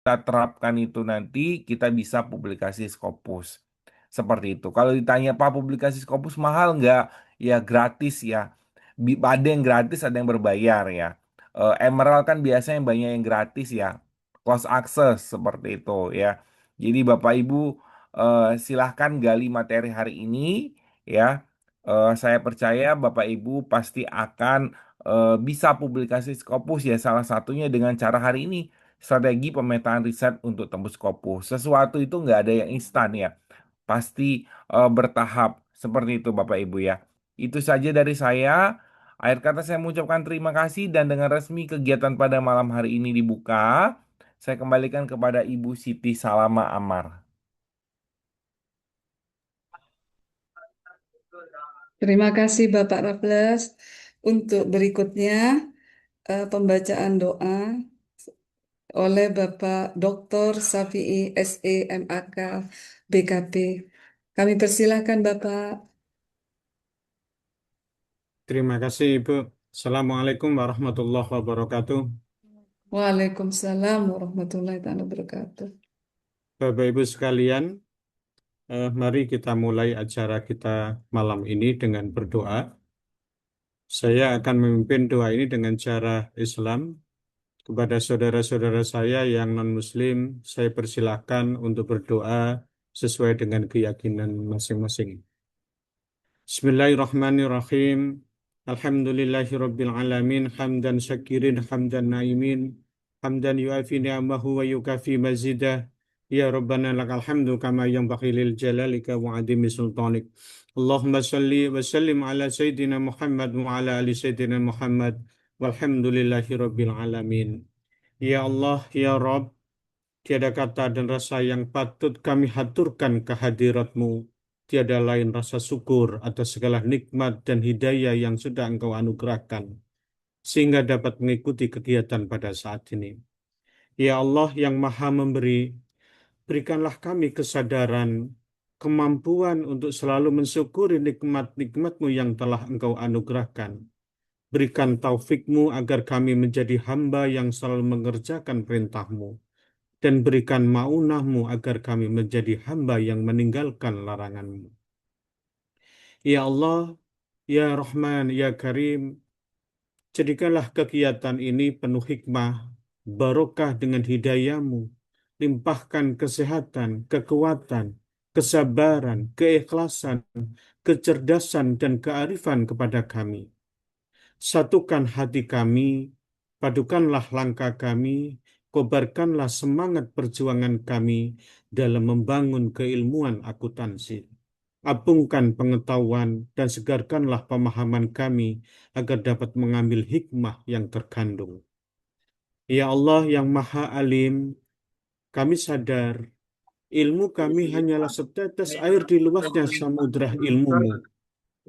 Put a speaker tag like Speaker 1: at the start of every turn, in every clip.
Speaker 1: kita terapkan itu nanti kita bisa publikasi Scopus. Seperti itu. Kalau ditanya Pak publikasi Scopus mahal nggak? Ya gratis ya. Ada yang gratis, ada yang berbayar ya. Emerald kan biasanya banyak yang gratis ya. Close access seperti itu ya. Jadi Bapak Ibu silahkan gali materi hari ini ya. Saya percaya Bapak Ibu pasti akan bisa publikasi Scopus ya. Salah satunya dengan cara hari ini strategi pemetaan riset untuk tembus Scopus. Sesuatu itu nggak ada yang instan ya, pasti bertahap seperti itu Bapak Ibu ya. Itu saja dari saya. Akhir kata saya mengucapkan terima kasih dan dengan resmi kegiatan pada malam hari ini dibuka, saya kembalikan kepada Ibu Siti Salama Amar.
Speaker 2: Terima kasih Bapak Raffles. Untuk berikutnya pembacaan doa oleh Bapak Dr. Safi'i SE MAK BKP. Kami persilahkan Bapak.
Speaker 3: Terima kasih Ibu. Assalamualaikum warahmatullahi wabarakatuh.
Speaker 2: Waalaikumsalam warahmatullahi wabarakatuh.
Speaker 3: Bapak Ibu sekalian, mari kita mulai acara kita malam ini dengan berdoa. Saya akan memimpin doa ini dengan cara Islam. Kepada saudara-saudara saya yang non-Muslim, saya persilahkan untuk berdoa sesuai dengan keyakinan masing-masing. Bismillahirrahmanirrahim. Alhamdulillahi Rabbil Alamin. Hamdan syakirin, hamdan naimin. Hamdan yuafi ni'amahu wa yukafi mazidah. Ya Rabbana lakal hamdu kama yanbaghi lil jalalika wa adimi sultanik. Allahumma salli wa sallim ala Sayyidina Muhammad wa ala ali Sayyidina Muhammad. Walhamdulillahi Rabbil Alamin. Ya Allah, Ya Rabb, tiada kata dan rasa yang patut kami haturkan kehadirat-Mu. Tiada lain rasa syukur atas segala nikmat dan hidayah yang sudah Engkau anugerahkan, sehingga dapat mengikuti kegiatan pada saat ini. Ya Allah yang Maha Memberi, berikanlah kami kesadaran, kemampuan untuk selalu mensyukuri nikmat-nikmat-Mu yang telah Engkau anugerahkan. Berikan taufik-Mu agar kami menjadi hamba yang selalu mengerjakan perintah-Mu, dan berikan maunah-Mu agar kami menjadi hamba yang meninggalkan larangan-Mu. Ya Allah, Ya Rahman, Ya Karim, jadikanlah kegiatan ini penuh hikmah, barokah dengan hidayah-Mu, limpahkan kesehatan, kekuatan, kesabaran, keikhlasan, kecerdasan, dan kearifan kepada kami. Satukan hati kami, padukanlah langkah kami, kobarkanlah semangat perjuangan kami dalam membangun keilmuan akuntansi. Apungkan pengetahuan dan segarkanlah pemahaman kami agar dapat mengambil hikmah yang terkandung. Ya Allah yang Maha Alim, kami sadar ilmu kami hanyalah setetes air di luasnya samudra ilmu-Mu.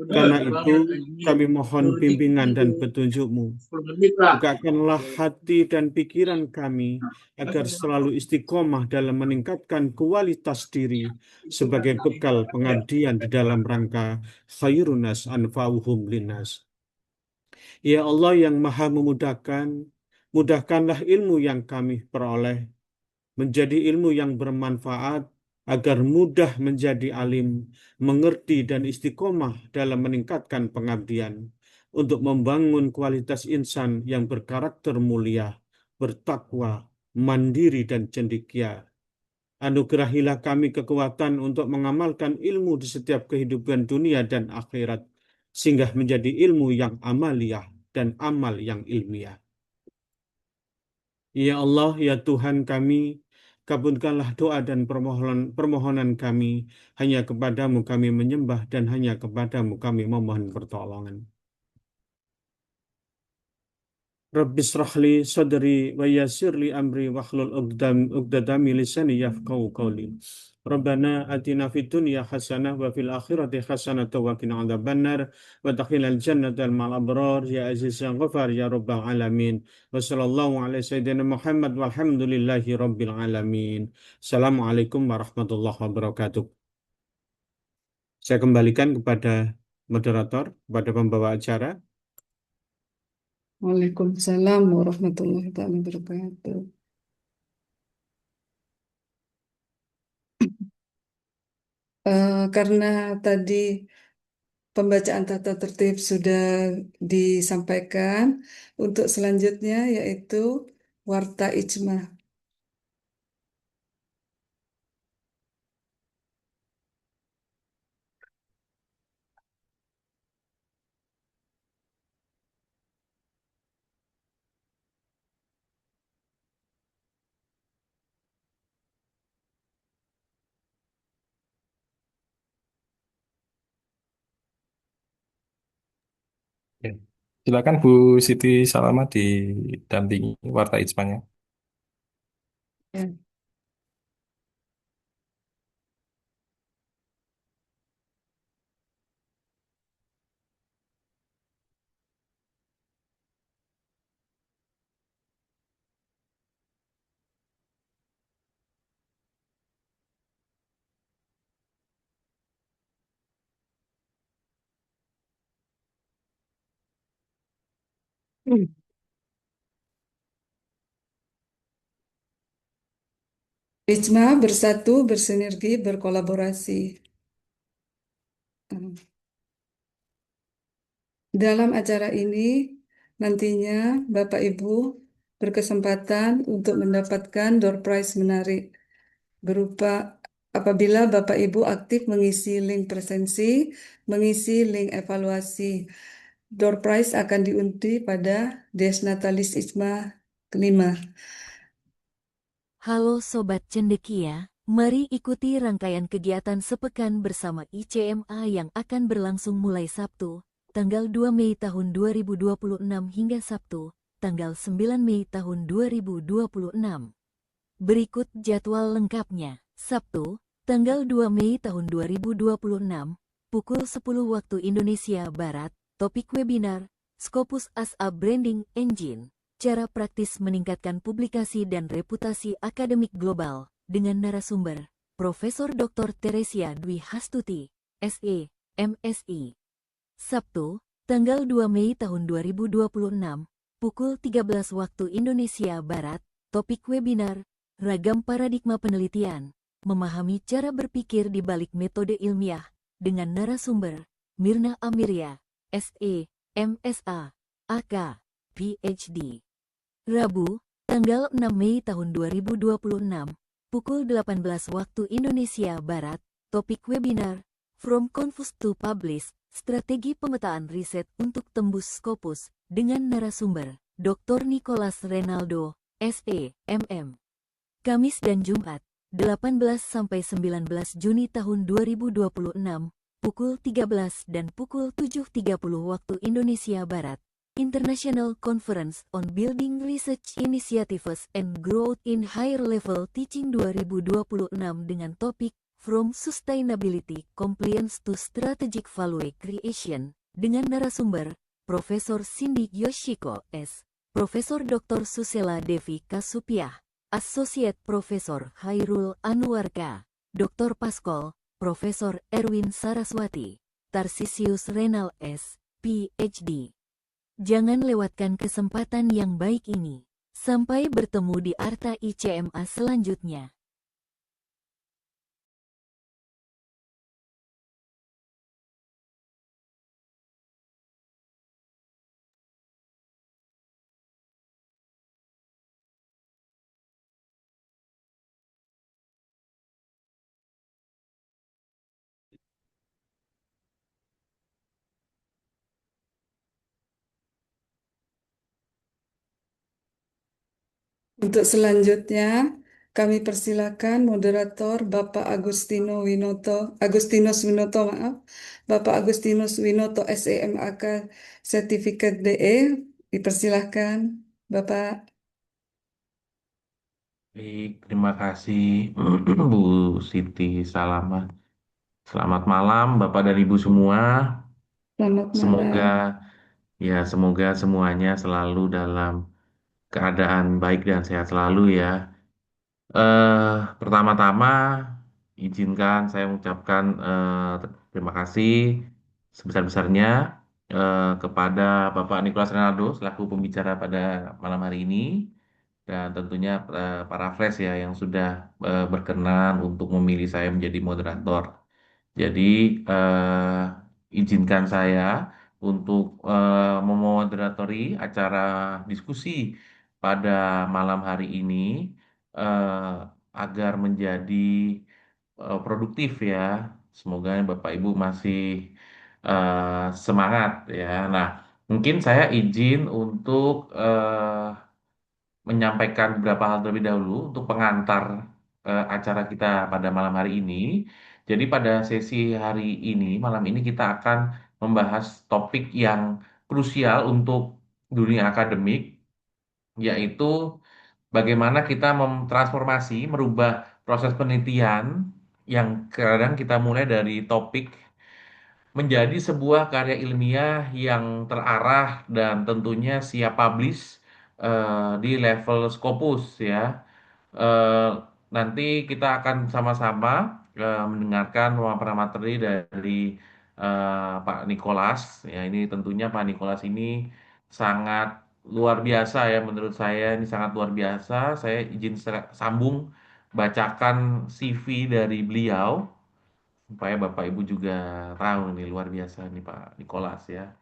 Speaker 3: Karena itu, kami mohon bimbingan dan petunjuk-Mu. Bukakanlah hati dan pikiran kami agar selalu istiqomah dalam meningkatkan kualitas diri sebagai bekal pengabdian di dalam rangka khairunas anfa'uhum linnas. Ya Allah yang Maha memudahkan, mudahkanlah ilmu yang kami peroleh menjadi ilmu yang bermanfaat agar mudah menjadi alim, mengerti dan istiqomah dalam meningkatkan pengabdian untuk membangun kualitas insan yang berkarakter mulia, bertakwa, mandiri dan cendekia. Anugerahilah kami kekuatan untuk mengamalkan ilmu di setiap kehidupan dunia dan akhirat, sehingga menjadi ilmu yang amaliyah dan amal yang ilmiah. Ya Allah, ya Tuhan kami, kabulkanlah doa dan permohonan kami. Hanya kepadamu kami menyembah dan hanya kepadamu kami memohon pertolongan. Rabbi srahli sadri wa yassir li amri wahlul uqdatam min lisani yafqahu qawli. Rabbana atina fid dunya hasanah wa fil akhirati hasanah wa qina adzabannar wa adkhilnal jannata ma'al abrar ya aziz ya ghafar ya rabbal alamin. Wa sallallahu ala sayyidina Muhammad walhamdulillahi rabbil alamin. Assalamualaikum warahmatullahi wabarakatuh. Saya kembalikan kepada moderator, kepada pembawa acara.
Speaker 2: Waalaikumsalam warahmatullahi wabarakatuh. Karena tadi pembacaan tata tertib sudah disampaikan, untuk selanjutnya yaitu Warta Ijma.
Speaker 4: Ya. Silakan Bu Siti Salama didampingi Warta Ijmanya.
Speaker 2: Ya. Ijma bersatu, bersinergi, berkolaborasi. Dalam acara ini, nantinya Bapak Ibu berkesempatan untuk mendapatkan door prize menarik berupa apabila Bapak Ibu aktif mengisi link presensi, mengisi link evaluasi. Door prize akan diundi pada Des Natalis Ijma kelima.
Speaker 5: Halo Sobat Cendekia, mari ikuti rangkaian kegiatan sepekan bersama ICMA yang akan berlangsung mulai Sabtu, tanggal 2 Mei tahun 2026 hingga Sabtu, tanggal 9 Mei tahun 2026. Berikut jadwal lengkapnya. Sabtu, tanggal 2 Mei tahun 2026, pukul 10 waktu Indonesia Barat, topik webinar, Scopus as a Branding Engine. Cara praktis meningkatkan publikasi dan reputasi akademik global dengan narasumber Profesor Dr. Teresia Dwi Hastuti, SE, MSI. Sabtu, tanggal 2 Mei tahun 2026, pukul 13 waktu Indonesia Barat, topik webinar, Ragam Paradigma Penelitian, memahami cara berpikir di balik metode ilmiah dengan narasumber Mirna Amiria, SE, MSA, AK, PhD. Rabu, tanggal 6 Mei tahun 2026, pukul 18 waktu Indonesia Barat, topik webinar, From Confused to Publish, Strategi Pemetaan Riset untuk Tembus Scopus, dengan narasumber, Dr. Nicholas Renaldo, SE, MM. Kamis dan Jumat, 18-19 Juni tahun 2026, pukul 13 dan pukul 7.30 waktu Indonesia Barat. International Conference on Building Research Initiatives and Growth in Higher Level Teaching 2026 dengan topik From Sustainability Compliance to Strategic Value Creation dengan narasumber Profesor Cindy Yoshiko S, Profesor Dr. Susela Devi Kasupiah, Associate Profesor Hairul Anwarka, Dr. Paskol, Profesor Erwin Saraswati, Tarsisius Renal S, PhD. Jangan lewatkan kesempatan yang baik ini. Sampai bertemu di Arta ICMA selanjutnya.
Speaker 2: Untuk selanjutnya, kami persilakan moderator Bapak Agustinus Winoto, maaf, Bapak Agustinus Winoto SEMAK Sertifikat DE, dipersilahkan, Bapak.
Speaker 1: Baik, terima kasih Bu Siti Salama. Selamat malam Bapak dan Ibu semua.
Speaker 2: Selamat
Speaker 1: Semoga
Speaker 2: malam.
Speaker 1: semoga semuanya selalu dalam keadaan baik dan sehat selalu ya. Pertama-tama izinkan saya mengucapkan terima kasih sebesar-besarnya kepada Bapak Nicholas Renaldo selaku pembicara pada malam hari ini dan tentunya para Flash ya yang sudah berkenan untuk memilih saya menjadi moderator.
Speaker 6: Jadi izinkan saya untuk memoderatori acara diskusi pada malam hari ini eh, agar menjadi produktif ya. Semoga Bapak Ibu masih semangat ya. Nah, mungkin saya izin untuk menyampaikan beberapa hal terlebih dahulu untuk pengantar acara kita pada malam hari ini. Jadi pada sesi hari ini, malam ini kita akan membahas topik yang krusial untuk dunia akademik, yaitu bagaimana kita memtransformasi, merubah proses penelitian yang kadang kita mulai dari topik menjadi sebuah karya ilmiah yang terarah dan tentunya siap publish di level Scopus ya. Eh, Nanti kita akan sama-sama mendengarkan pemaparan materi dari Pak Nikolas. Ya, ini tentunya Pak Nikolas ini sangat luar biasa ya menurut saya ini sangat luar biasa. Saya izin sambung bacakan CV dari beliau supaya Bapak Ibu juga tahu nih luar biasa nih Pak Nikolas ya.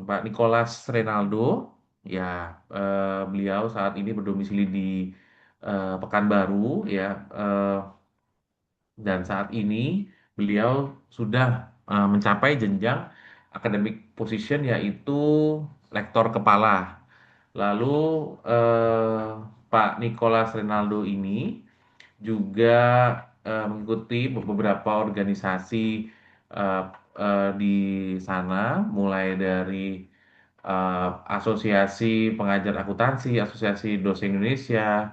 Speaker 6: Pak Nikolas Renaldo ya beliau saat ini berdomisili di Pekanbaru ya eh, dan saat ini beliau sudah mencapai jenjang academic position yaitu lektor kepala. Lalu eh, Pak Nikolas Renaldo ini juga mengikuti beberapa organisasi eh, di sana, mulai dari Asosiasi Pengajar Akuntansi, Asosiasi Dosen Indonesia,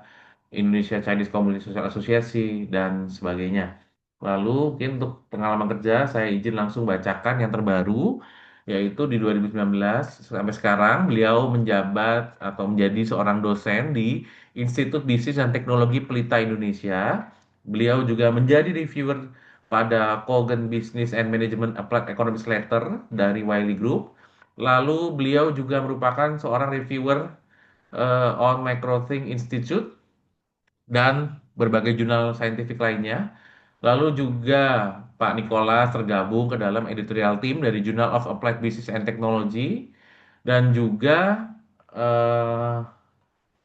Speaker 6: Indonesia Chinese Community Social Association, dan sebagainya. Lalu mungkin untuk pengalaman kerja, saya izin langsung bacakan yang terbaru, yaitu di 2019 sampai sekarang beliau menjabat atau menjadi seorang dosen di Institut Bisnis dan Teknologi Pelita Indonesia. Beliau juga menjadi reviewer pada Kogan Business and Management Applied Economics Letter dari Wiley Group. Lalu beliau juga merupakan seorang reviewer on McGraw-Hill Institute dan berbagai jurnal saintifik lainnya. Lalu juga Pak Nicholas tergabung ke dalam editorial team dari Journal of Applied Business and Technology dan juga eh,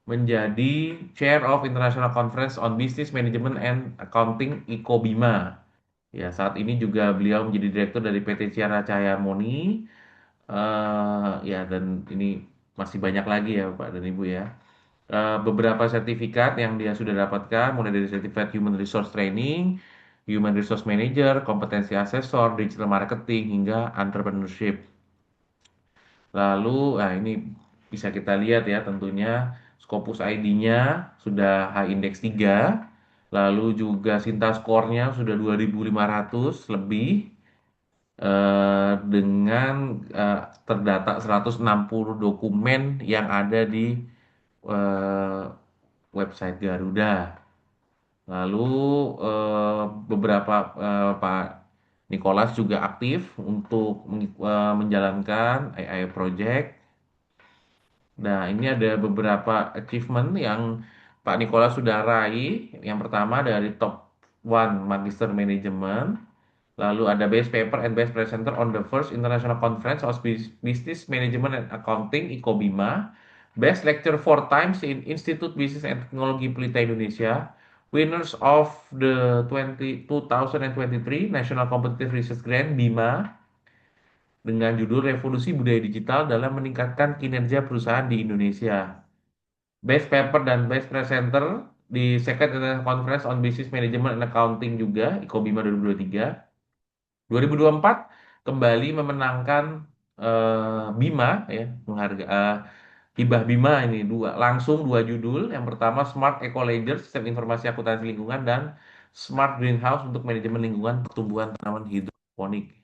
Speaker 6: menjadi Chair of International Conference on Business Management and Accounting ICOBIMA. Ya, saat ini juga beliau menjadi direktur dari PT Ciara Cahaya Harmoni. Ya, dan ini masih banyak lagi ya, Pak dan Ibu ya. Beberapa sertifikat yang dia sudah dapatkan, mulai dari sertifikat Human Resource Training, Human Resource Manager, kompetensi asesor, digital marketing, hingga entrepreneurship. Lalu, nah ini bisa kita lihat ya tentunya Scopus ID-nya sudah high index 3, lalu juga Sinta skornya sudah 2.500 lebih dengan terdata 160 dokumen yang ada di eh, website Garuda. Lalu beberapa Pak Nicholas juga aktif untuk menjalankan AI project. Nah, ini ada beberapa achievement yang Pak Nicholas sudah raih. Yang pertama dari top one Magister Management. Lalu ada Best Paper and Best Presenter on the First International Conference of Business Management and Accounting (ICOBIMA). Best Lecture four times in Institute Business and Technology Pelita Indonesia. Winners of the 2023 National Competitive Research Grant BIMA dengan judul Revolusi Budaya Digital dalam Meningkatkan Kinerja Perusahaan di Indonesia. Best Paper dan Best Presenter di Second International Conference on Business Management and Accounting juga, ICOBIMA 2023. 2024 kembali memenangkan Bima ya, hibah Bima ini langsung dua judul. Yang pertama Smart Eco Ledger, Sistem Informasi Akuntansi Lingkungan, dan Smart Greenhouse untuk manajemen lingkungan pertumbuhan tanaman hidroponik.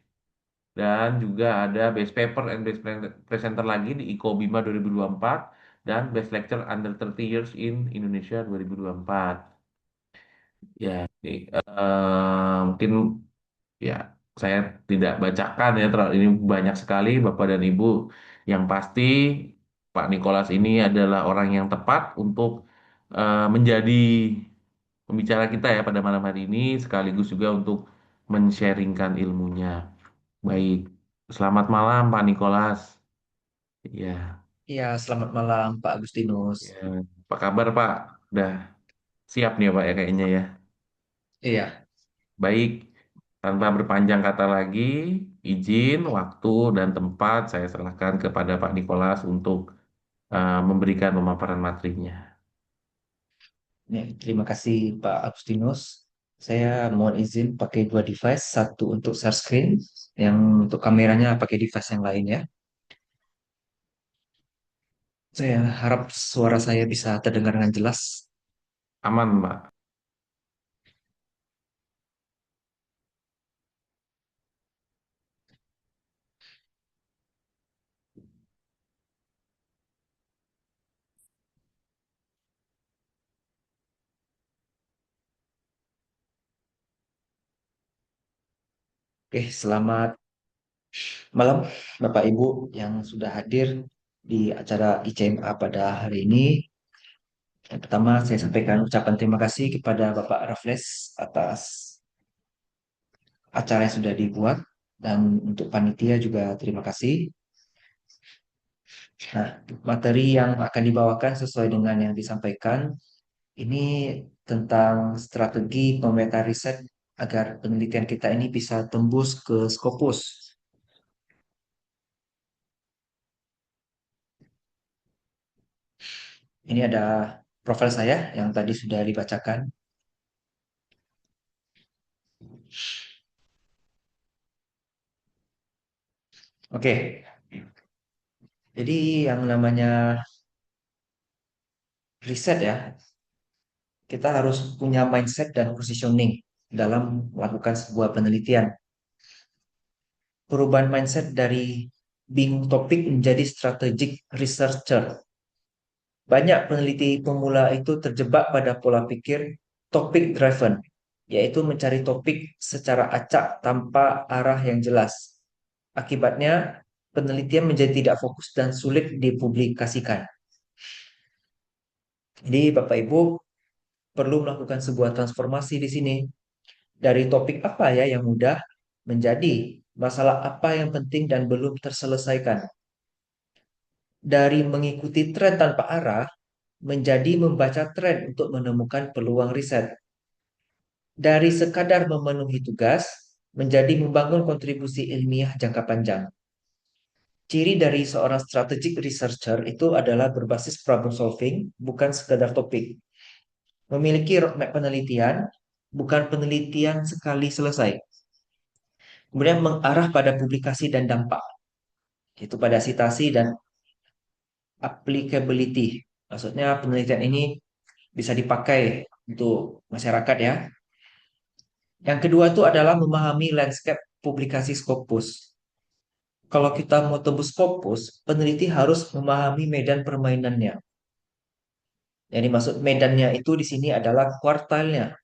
Speaker 6: Dan juga ada Best Paper and Best Presenter lagi di ICO Bima 2024 dan Best Lecture Under 30 Years in Indonesia 2024. Ya, mungkin ya saya tidak bacakan ya terlalu ini banyak sekali Bapak dan Ibu. Yang pasti Pak Nikolas ini adalah orang yang tepat untuk menjadi pembicara kita ya pada malam hari ini sekaligus juga untuk men-sharingkan ilmunya. Baik, selamat malam Pak Nikolas. Ya,
Speaker 7: Iya, selamat malam Pak Agustinus.
Speaker 6: ya. Apa kabar Pak? Udah siap nih ya Pak ya kayaknya ya.
Speaker 7: Iya,
Speaker 6: Baik, tanpa berpanjang kata lagi, izin, waktu, dan tempat saya serahkan kepada Pak Nikolas untuk memberikan pemaparan materinya.
Speaker 7: ya, terima kasih Pak Agustinus. Saya mohon izin pakai dua device, satu untuk share screen, yang untuk kameranya pakai device yang lain ya. Saya harap suara saya bisa terdengar dengan jelas.
Speaker 6: Aman, Pak.
Speaker 7: Oke, selamat malam Bapak Ibu yang sudah hadir di acara ICMA pada hari ini. Yang pertama, saya sampaikan ucapan terima kasih kepada Bapak Raffles atas acara yang sudah dibuat dan untuk panitia juga terima kasih. Nah, materi yang akan dibawakan sesuai dengan yang disampaikan ini tentang strategi pemetaan riset agar penelitian kita ini bisa tembus ke Scopus. Ini ada profil saya yang tadi sudah dibacakan. Oke, jadi yang namanya riset ya, kita harus punya mindset dan positioning dalam melakukan sebuah penelitian. Perubahan mindset dari bingung topik menjadi strategic researcher. Banyak peneliti pemula itu terjebak pada pola pikir topic driven, yaitu mencari topik secara acak tanpa arah yang jelas. Akibatnya, penelitian menjadi tidak fokus dan sulit dipublikasikan. Jadi, Bapak Ibu perlu melakukan sebuah transformasi di sini. Dari topik apa ya yang mudah menjadi masalah apa yang penting dan belum terselesaikan. Dari mengikuti tren tanpa arah menjadi membaca tren untuk menemukan peluang riset. Dari sekadar memenuhi tugas menjadi membangun kontribusi ilmiah jangka panjang. Ciri dari seorang strategic researcher itu adalah berbasis problem solving, bukan sekadar topik. Memiliki roadmap penelitian, bukan penelitian sekali selesai. Kemudian mengarah pada publikasi dan dampak, yaitu pada citasi dan applicability. Maksudnya penelitian ini bisa dipakai untuk masyarakat ya. Yang kedua itu adalah memahami landscape publikasi Scopus. Kalau kita mau tembus Scopus, peneliti harus memahami medan permainannya. Yang dimaksud medannya itu di sini adalah kuartalnya,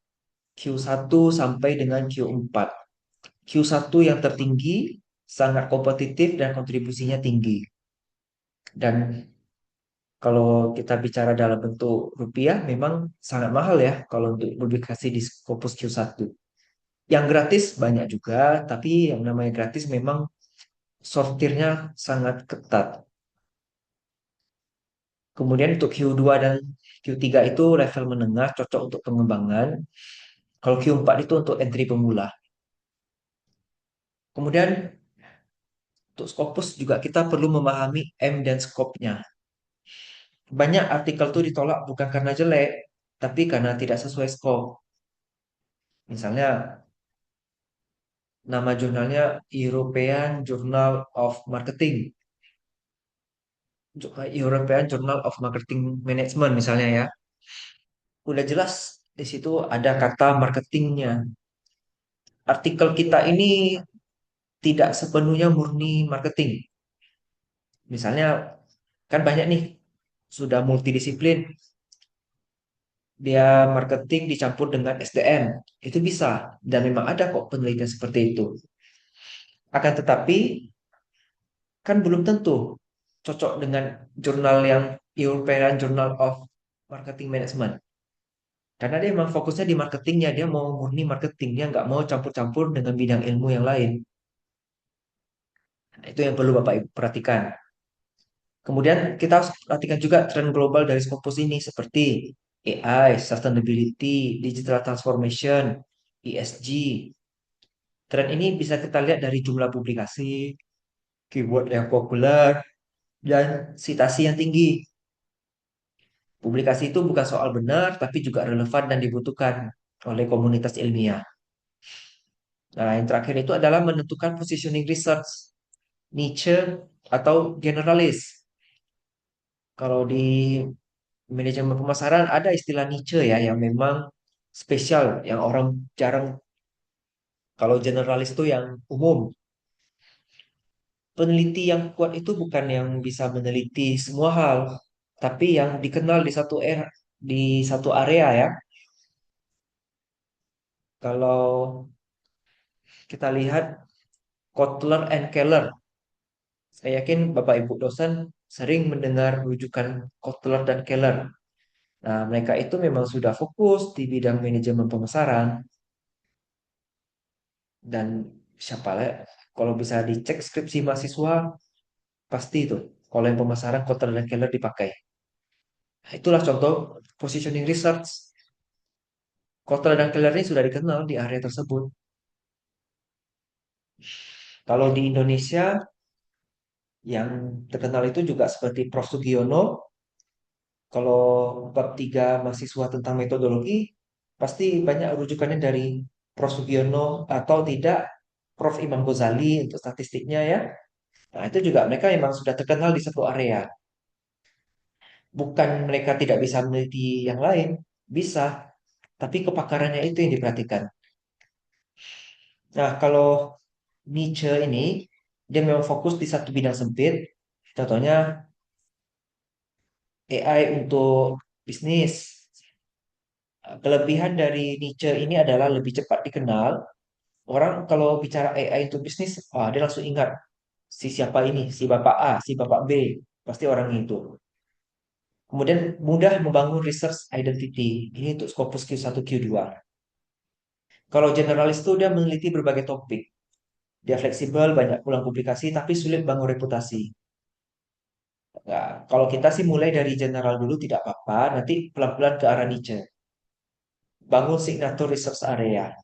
Speaker 7: Q1 sampai dengan Q4. Q1 yang tertinggi, sangat kompetitif dan kontribusinya tinggi. Dan kalau kita bicara dalam bentuk rupiah, memang sangat mahal ya kalau untuk publikasi di Scopus Q1. Yang gratis banyak juga, tapi yang namanya gratis memang sortirnya sangat ketat. Kemudian untuk Q2 dan Q3 itu level menengah, cocok untuk pengembangan. Kalau Q4 itu untuk entry pemula. Kemudian untuk Scopus juga kita perlu memahami M dan scope-nya. Banyak artikel itu ditolak bukan karena jelek, tapi karena tidak sesuai scope. Misalnya nama jurnalnya European Journal of Marketing. European Journal of Marketing Management misalnya ya. Udah jelas di situ ada kata marketingnya. Artikel kita ini tidak sepenuhnya murni marketing. Misalnya kan banyak nih sudah multidisiplin. Dia marketing dicampur dengan SDM. Itu bisa dan memang ada kok penelitian seperti itu. Akan tetapi kan belum tentu cocok dengan jurnal yang European Journal of Marketing Management. Karena dia memang fokusnya di marketingnya, dia mau murni marketing, dia nggak mau campur-campur dengan bidang ilmu yang lain. Nah, itu yang perlu Bapak Ibu perhatikan. Kemudian kita harus perhatikan juga tren global dari Scopus ini seperti AI, sustainability, digital transformation, ESG. Tren ini bisa kita lihat dari jumlah publikasi, keyword yang populer, dan citasi yang tinggi. Publikasi itu bukan soal benar, tapi juga relevan dan dibutuhkan oleh komunitas ilmiah. Nah, yang terakhir itu adalah menentukan positioning research, niche atau generalis. Kalau di manajemen pemasaran ada istilah niche ya, yang memang spesial, yang orang jarang. Kalau generalis itu yang umum. Peneliti yang kuat itu bukan yang bisa meneliti semua hal, tapi yang dikenal di satu era, di satu area ya. Kalau kita lihat Kotler and Keller, saya yakin Bapak Ibu dosen sering mendengar rujukan Kotler dan Keller. Nah, mereka itu memang sudah fokus di bidang manajemen pemasaran dan siapa lah kalau bisa dicek skripsi mahasiswa pasti itu. Kalau yang pemasaran Kotler dan Keller dipakai. Nah, itulah contoh positioning research. Kotler dan Keller ini sudah dikenal di area tersebut. Kalau di Indonesia yang terkenal itu juga seperti Prof. Sugiono. Kalau bab 3 mahasiswa tentang metodologi, pasti banyak rujukannya dari Prof. Sugiono atau tidak Prof. Imam Ghazali untuk statistiknya ya. Nah, itu juga mereka memang sudah terkenal di satu area. Bukan mereka tidak bisa meneliti yang lain, bisa, tapi kepakarannya itu yang diperhatikan. Nah, kalau niche ini, dia memang fokus di satu bidang sempit. Contohnya AI untuk bisnis. Kelebihan dari niche ini adalah lebih cepat dikenal. Orang kalau bicara AI untuk bisnis, dia langsung ingat si siapa ini, si Bapak A, si Bapak B, pasti orang itu. Kemudian mudah membangun research identity. Ini untuk Scopus Q1, Q2. Kalau generalis itu dia meneliti berbagai topik. Dia fleksibel, banyak ulang publikasi, tapi sulit bangun reputasi. Nah, kalau kita sih mulai dari general dulu tidak apa-apa, nanti pelan-pelan ke arah niche. Bangun signature research area.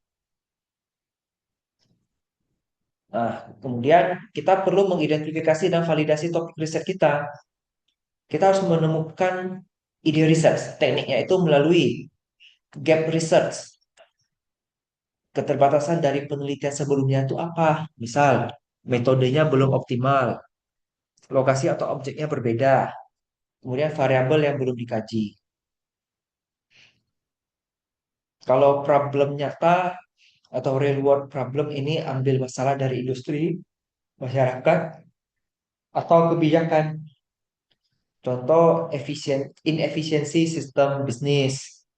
Speaker 7: Nah, kemudian kita perlu mengidentifikasi dan validasi topik riset kita. Kita harus menemukan ide riset. Tekniknya itu melalui gap research. Keterbatasan dari penelitian sebelumnya itu apa? Misal, metodenya belum optimal, lokasi atau objeknya berbeda, kemudian variabel yang belum dikaji. Kalau problem nyata atau real world problem ini ambil masalah dari industri, masyarakat, atau kebijakan. Contoh inefisiensi sistem bisnis,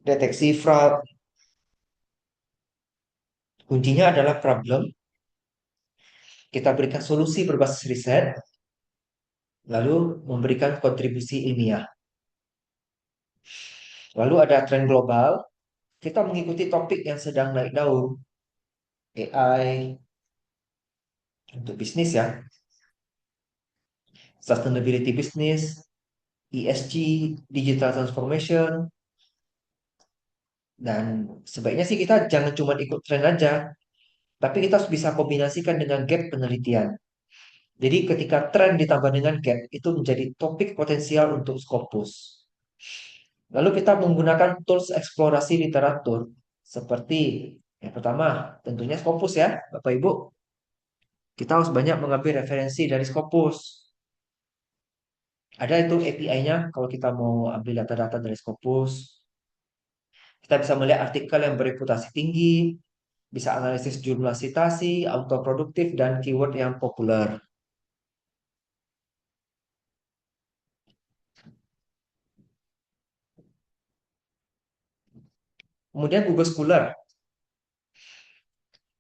Speaker 7: deteksi fraud. Kuncinya adalah problem, kita berikan solusi berbasis riset, lalu memberikan kontribusi ilmiah. Lalu ada tren global, kita mengikuti topik yang sedang naik daun, AI untuk bisnis ya, sustainability business, ESG, digital transformation, dan sebaiknya sih kita jangan cuma ikut tren aja, tapi kita harus bisa kombinasikan dengan gap penelitian. Jadi ketika tren ditambah dengan gap, itu menjadi topik potensial untuk Scopus. Lalu kita menggunakan tools eksplorasi literatur, seperti yang pertama tentunya Scopus ya, Bapak Ibu. Kita harus banyak mengambil referensi dari Scopus. Ada itu API-nya kalau kita mau ambil data-data dari Scopus. Kita bisa melihat artikel yang bereputasi tinggi, bisa analisis jumlah citasi, autoproduktif, dan keyword yang populer. Kemudian Google Scholar,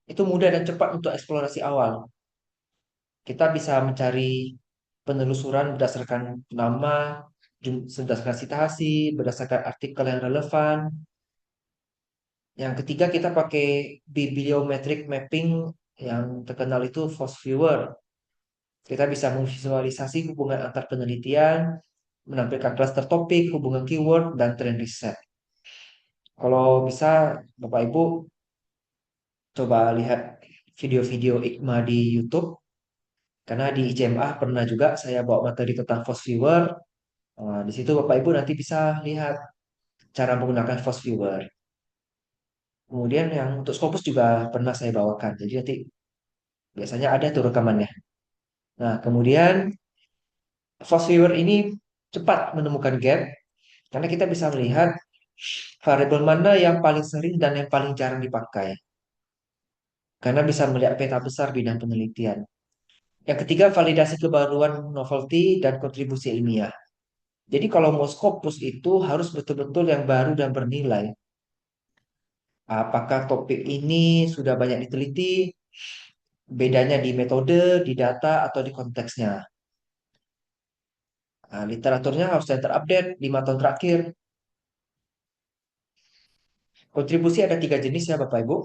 Speaker 7: itu mudah dan cepat untuk eksplorasi awal. Kita bisa mencari penelusuran berdasarkan nama, berdasarkan citasi, berdasarkan artikel yang relevan. Yang ketiga kita pakai bibliometric mapping yang terkenal itu Force Viewer. Kita bisa memvisualisasi hubungan antar penelitian, menampilkan klaster topik, hubungan keyword, dan tren riset. Kalau bisa, Bapak Ibu coba lihat video-video IKMA di YouTube, karena di ICMA pernah juga saya bawa materi tentang Force Viewer. Di situ Bapak Ibu nanti bisa lihat cara menggunakan Force Viewer. Kemudian yang untuk Scopus juga pernah saya bawakan. Jadi nanti biasanya ada tuh rekamannya. Nah, kemudian Force Viewer ini cepat menemukan gap karena kita bisa melihat variabel mana yang paling sering dan yang paling jarang dipakai. Karena bisa melihat peta besar bidang penelitian. Yang ketiga, validasi kebaruan novelty dan kontribusi ilmiah. Jadi kalau mau Scopus itu harus betul-betul yang baru dan bernilai. Apakah topik ini sudah banyak diteliti, bedanya di metode, di data, atau di konteksnya. Nah, literaturnya harus yang terupdate 5 tahun terakhir. Kontribusi ada 3 jenis ya Bapak Ibu.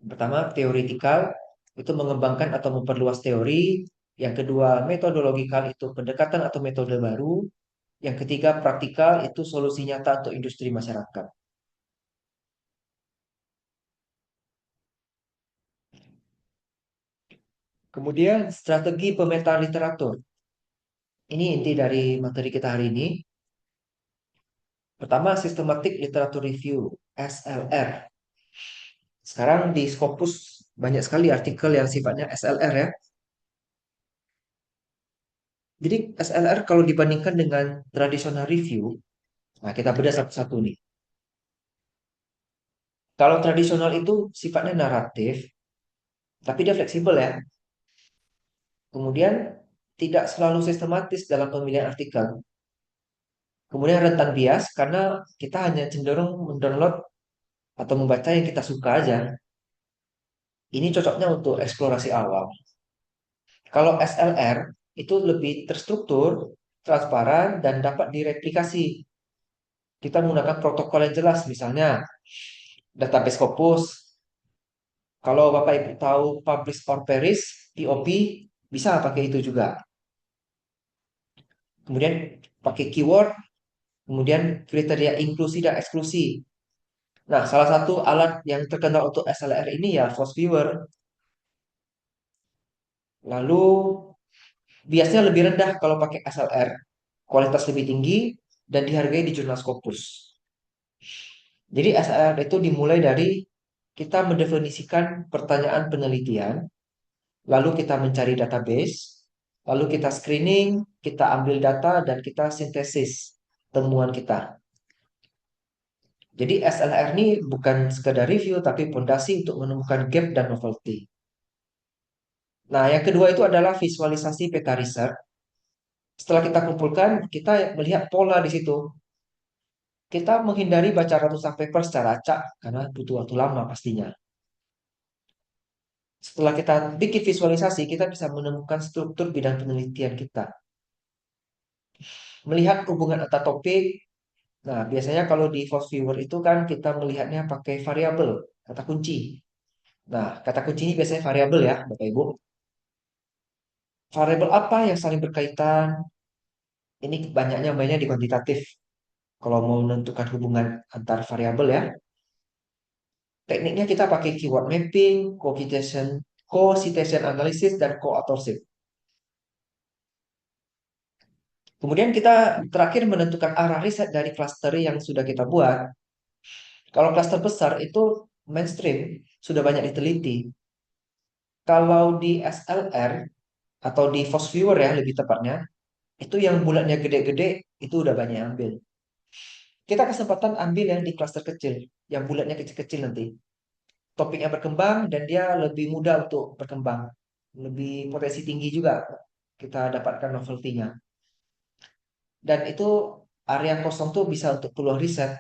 Speaker 7: Pertama, teoretikal, itu mengembangkan atau memperluas teori. Yang kedua, metodologikal, itu pendekatan atau metode baru. Yang ketiga, praktikal, itu solusi nyata untuk industri masyarakat. Kemudian, strategi pemetaan literatur. Ini inti dari materi kita hari ini. Pertama, Systematic Literature Review, SLR. Sekarang di Scopus banyak sekali artikel yang sifatnya SLR ya. Jadi SLR kalau dibandingkan dengan traditional review, nah kita bedah satu-satu nih. Kalau tradisional itu sifatnya naratif, tapi dia fleksibel ya. Kemudian tidak selalu sistematis dalam pemilihan artikel. Kemudian rentan bias karena kita hanya cenderung mendownload atau membaca yang kita suka aja. Ini cocoknya untuk eksplorasi awal. Kalau SLR itu lebih terstruktur, transparan, dan dapat direplikasi. Kita menggunakan protokol yang jelas, misalnya database Scopus. Kalau Bapak Ibu tahu publish or perish, POP, bisa pakai itu juga. Kemudian pakai keyword, kemudian kriteria inklusi dan eksklusi. Nah, salah satu alat yang terkenal untuk SLR ini ya Force Viewer. Lalu biasanya lebih rendah kalau pakai SLR, kualitas lebih tinggi dan dihargai di jurnal Scopus. Jadi SLR itu dimulai dari kita mendefinisikan pertanyaan penelitian, lalu kita mencari database, lalu kita screening, kita ambil data dan kita sintesis temuan kita. Jadi SLR ini bukan sekedar review tapi fondasi untuk menemukan gap dan novelty. Nah, yang kedua itu adalah visualisasi peta research. Setelah kita kumpulkan, kita melihat pola di situ. Kita menghindari baca ratusan paper secara acak karena butuh waktu lama pastinya. Setelah kita bikin visualisasi, kita bisa menemukan struktur bidang penelitian kita. Melihat hubungan antar topik. Nah, biasanya kalau di Force Viewer itu kan kita melihatnya pakai variabel, kata kunci. Nah, kata kunci ini biasanya variabel ya, Bapak Ibu. Variabel apa yang saling berkaitan? Ini banyaknya mainnya di kuantitatif. Kalau mau menentukan hubungan antar variabel ya. Tekniknya kita pakai keyword mapping, co-citation analysis, dan co-authorship. Kemudian kita terakhir menentukan arah riset dari klaster yang sudah kita buat. Kalau klaster besar itu mainstream, sudah banyak diteliti. Kalau di SLR atau di Force Viewer ya lebih tepatnya, itu yang bulatnya gede-gede itu udah banyak yang ambil. Kita kesempatan ambil yang di klaster kecil, yang bulatnya kecil-kecil nanti. Topiknya berkembang dan dia lebih mudah untuk berkembang. Lebih potensi tinggi juga kita dapatkan novelty-nya. Dan itu area kosong tuh bisa untuk peluang riset.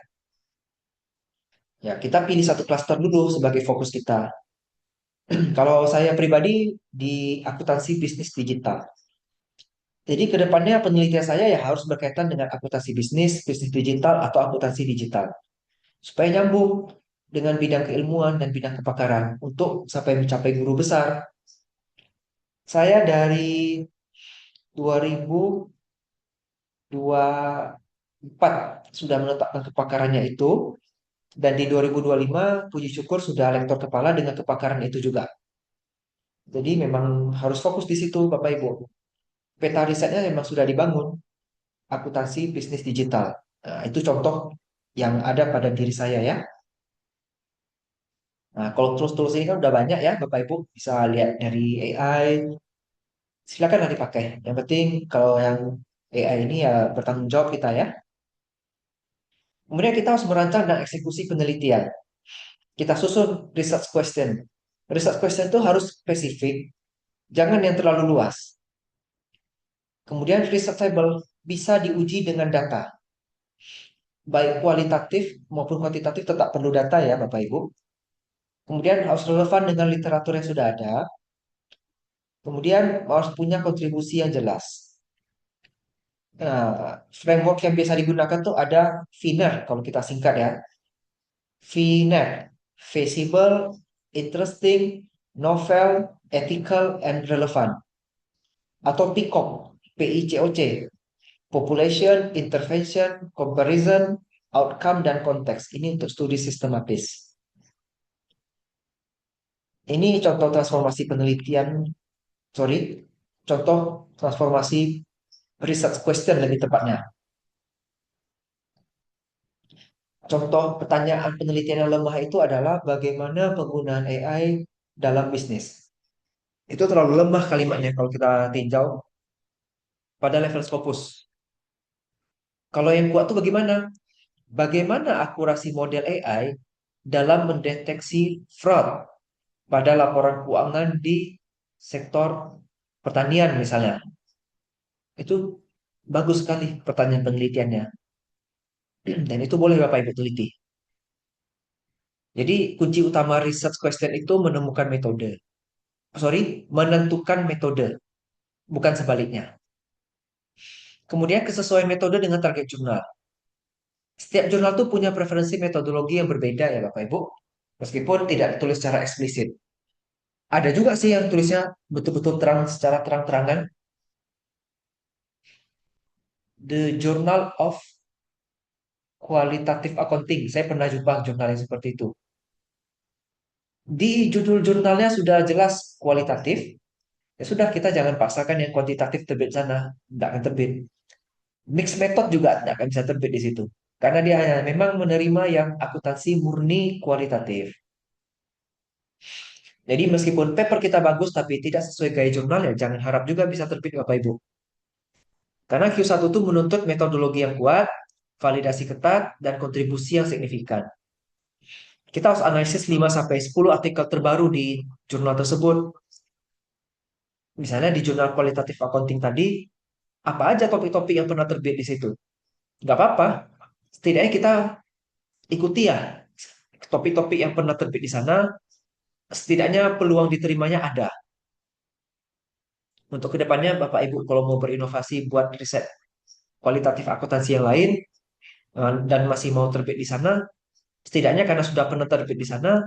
Speaker 7: Ya, kita pilih satu klaster dulu sebagai fokus kita. Kalau saya pribadi di akuntansi bisnis digital. Jadi ke depannya penelitian saya ya harus berkaitan dengan akuntansi bisnis, bisnis digital atau akuntansi digital. Supaya nyambung dengan bidang keilmuan dan bidang kepakaran untuk sampai mencapai guru besar. Saya dari 2024 sudah menetapkan kepakarannya itu dan di 2025 puji syukur sudah lektor kepala dengan kepakaran itu juga. Jadi memang harus fokus di situ Bapak Ibu. Peta risetnya memang sudah dibangun, akuntansi bisnis digital. Nah, itu contoh yang ada pada diri saya ya. Nah, kalau tools-tools ini kan udah banyak ya Bapak Ibu, bisa lihat dari AI, silakan lah dipakai. Yang penting kalau yang AI ini ya bertanggung jawab kita ya. Kemudian kita harus merancang dan eksekusi penelitian. Kita susun research question. Research question itu harus spesifik, jangan yang terlalu luas. Kemudian researchable, bisa diuji dengan data. Baik kualitatif maupun kuantitatif tetap perlu data ya Bapak Ibu. Kemudian harus relevan dengan literatur yang sudah ada. Kemudian harus punya kontribusi yang jelas. Nah, framework yang biasa digunakan tuh ada FINER kalau kita singkat ya. FINER, feasible, interesting, novel, ethical, and relevant. Atau PICOC, PICOC, population, intervention, comparison, outcome, dan konteks. Ini untuk studi sistematis. Ini contoh transformasi penelitian, sorry, contoh transformasi research question lebih tepatnya. Contoh pertanyaan penelitian yang lemah itu adalah bagaimana penggunaan AI dalam bisnis. Itu terlalu lemah kalimatnya kalau kita tinjau pada level Scopus. Kalau yang kuat itu bagaimana? Bagaimana akurasi model AI dalam mendeteksi fraud pada laporan keuangan di sektor pertanian misalnya. Itu bagus sekali pertanyaan penelitiannya. Dan itu boleh Bapak Ibu teliti. Jadi kunci utama research question itu menemukan metode. Sorry, menentukan metode, bukan sebaliknya. Kemudian kesesuaian metode dengan target jurnal. Setiap jurnal tuh punya preferensi metodologi yang berbeda ya Bapak Ibu. Meskipun tidak ditulis secara eksplisit. Ada juga sih yang tulisnya betul-betul terang secara terang-terangan. The Journal of Qualitative Accounting. Saya pernah jumpa jurnal yang seperti itu. Di judul jurnalnya sudah jelas kualitatif. Ya sudah, kita jangan paksakan yang kuantitatif terbit sana. Tidak akan terbit. Mixed method juga tidak akan bisa terbit di situ. Karena dia hanya memang menerima yang akuntansi murni kualitatif. Jadi meskipun paper kita bagus tapi tidak sesuai gaya jurnal ya jangan harap juga bisa terbit Bapak Ibu. Karena Q1 itu menuntut metodologi yang kuat, validasi ketat, dan kontribusi yang signifikan. Kita harus analisis 5 sampai 10 artikel terbaru di jurnal tersebut. Misalnya di jurnal kualitatif accounting tadi, apa aja topik-topik yang pernah terbit di situ? Nggak apa-apa. Setidaknya kita ikuti ya topik-topik yang pernah terbit di sana. Setidaknya peluang diterimanya ada. Untuk kedepannya Bapak Ibu kalau mau berinovasi buat riset kualitatif akuntansi yang lain dan masih mau terbit di sana, setidaknya karena sudah pernah terbit di sana,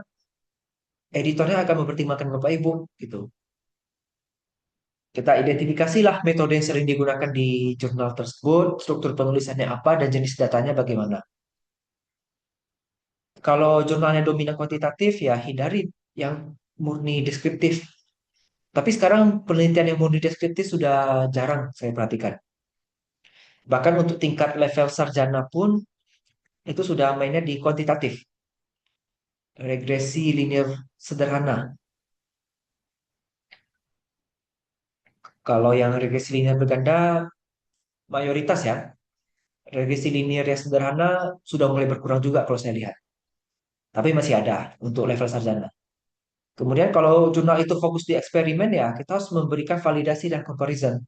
Speaker 7: editornya akan mempertimbangkan Bapak Ibu gitu. Kita identifikasilah metode yang sering digunakan di jurnal tersebut, struktur penulisannya apa, dan jenis datanya bagaimana. Kalau jurnalnya dominan kuantitatif, ya hindari yang murni deskriptif. Tapi sekarang penelitian yang murni deskriptif sudah jarang saya perhatikan. Bahkan untuk tingkat level sarjana pun itu sudah mainnya di kuantitatif. Regresi linear sederhana. Kalau yang regresi linear berganda, mayoritas ya. Regresi linear yang sederhana sudah mulai berkurang juga kalau saya lihat. Tapi masih ada untuk level sarjana. Kemudian kalau jurnal itu fokus di eksperimen ya, kita harus memberikan validasi dan comparison.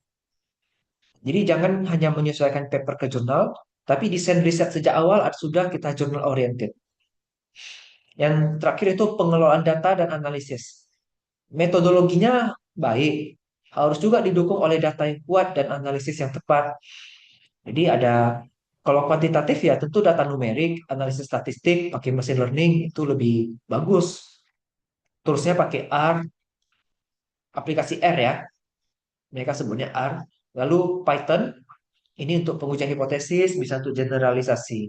Speaker 7: Jadi jangan hanya menyesuaikan paper ke jurnal, tapi desain riset sejak awal sudah kita jurnal oriented. Yang terakhir itu pengelolaan data dan analisis. Metodologinya baik, harus juga didukung oleh data yang kuat dan analisis yang tepat. Jadi ada, kalau kuantitatif ya tentu data numerik, analisis statistik, pakai machine learning itu lebih bagus. Toolsnya pakai R, aplikasi R ya, mereka sebutnya R. Lalu Python, ini untuk pengujian hipotesis, bisa untuk generalisasi.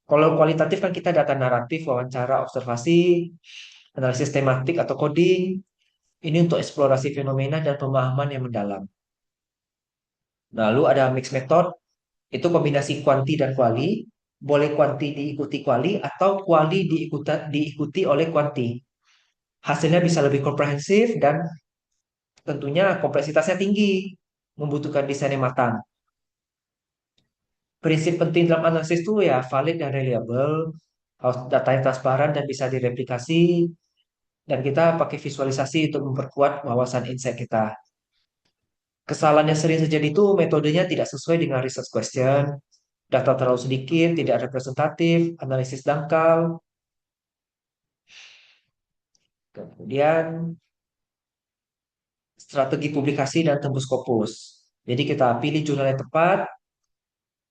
Speaker 7: Kalau kualitatif kan kita data naratif, wawancara, observasi, analisis tematik atau coding. Ini untuk eksplorasi fenomena dan pemahaman yang mendalam. Lalu ada mixed method, itu kombinasi kuanti dan kuali. Boleh kuanti diikuti kuali atau kuali diikuti oleh kuanti. Hasilnya bisa lebih komprehensif dan tentunya kompleksitasnya tinggi, membutuhkan desain yang matang. Prinsip penting dalam analisis itu ya valid dan reliable, harus data yang transparan dan bisa direplikasi, dan kita pakai visualisasi untuk memperkuat wawasan insight kita. Kesalahan yang sering terjadi itu metodenya tidak sesuai dengan research question, data terlalu sedikit, tidak representatif, analisis dangkal, kemudian strategi publikasi dan tembus Scopus. Jadi kita pilih jurnal yang tepat.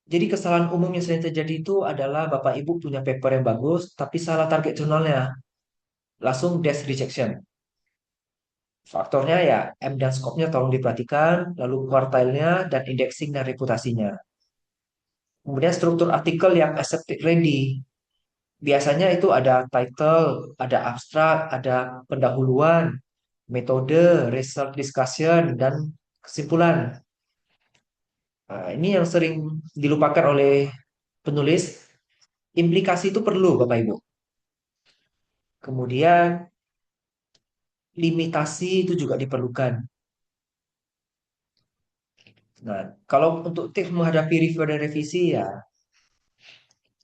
Speaker 7: Jadi kesalahan umum yang sering terjadi itu adalah Bapak Ibu punya paper yang bagus, tapi salah target jurnalnya. Langsung desk rejection. Faktornya ya M dan scope-nya tolong diperhatikan, lalu kuartilnya dan indexing dan reputasinya. Kemudian struktur artikel yang accepted ready. Biasanya itu ada title, ada abstrak, ada pendahuluan, metode, result discussion, dan kesimpulan. Nah, ini yang sering dilupakan oleh penulis. Implikasi itu perlu, Bapak Ibu. Kemudian limitasi itu juga diperlukan. Nah, kalau untuk tips menghadapi review dan revisi ya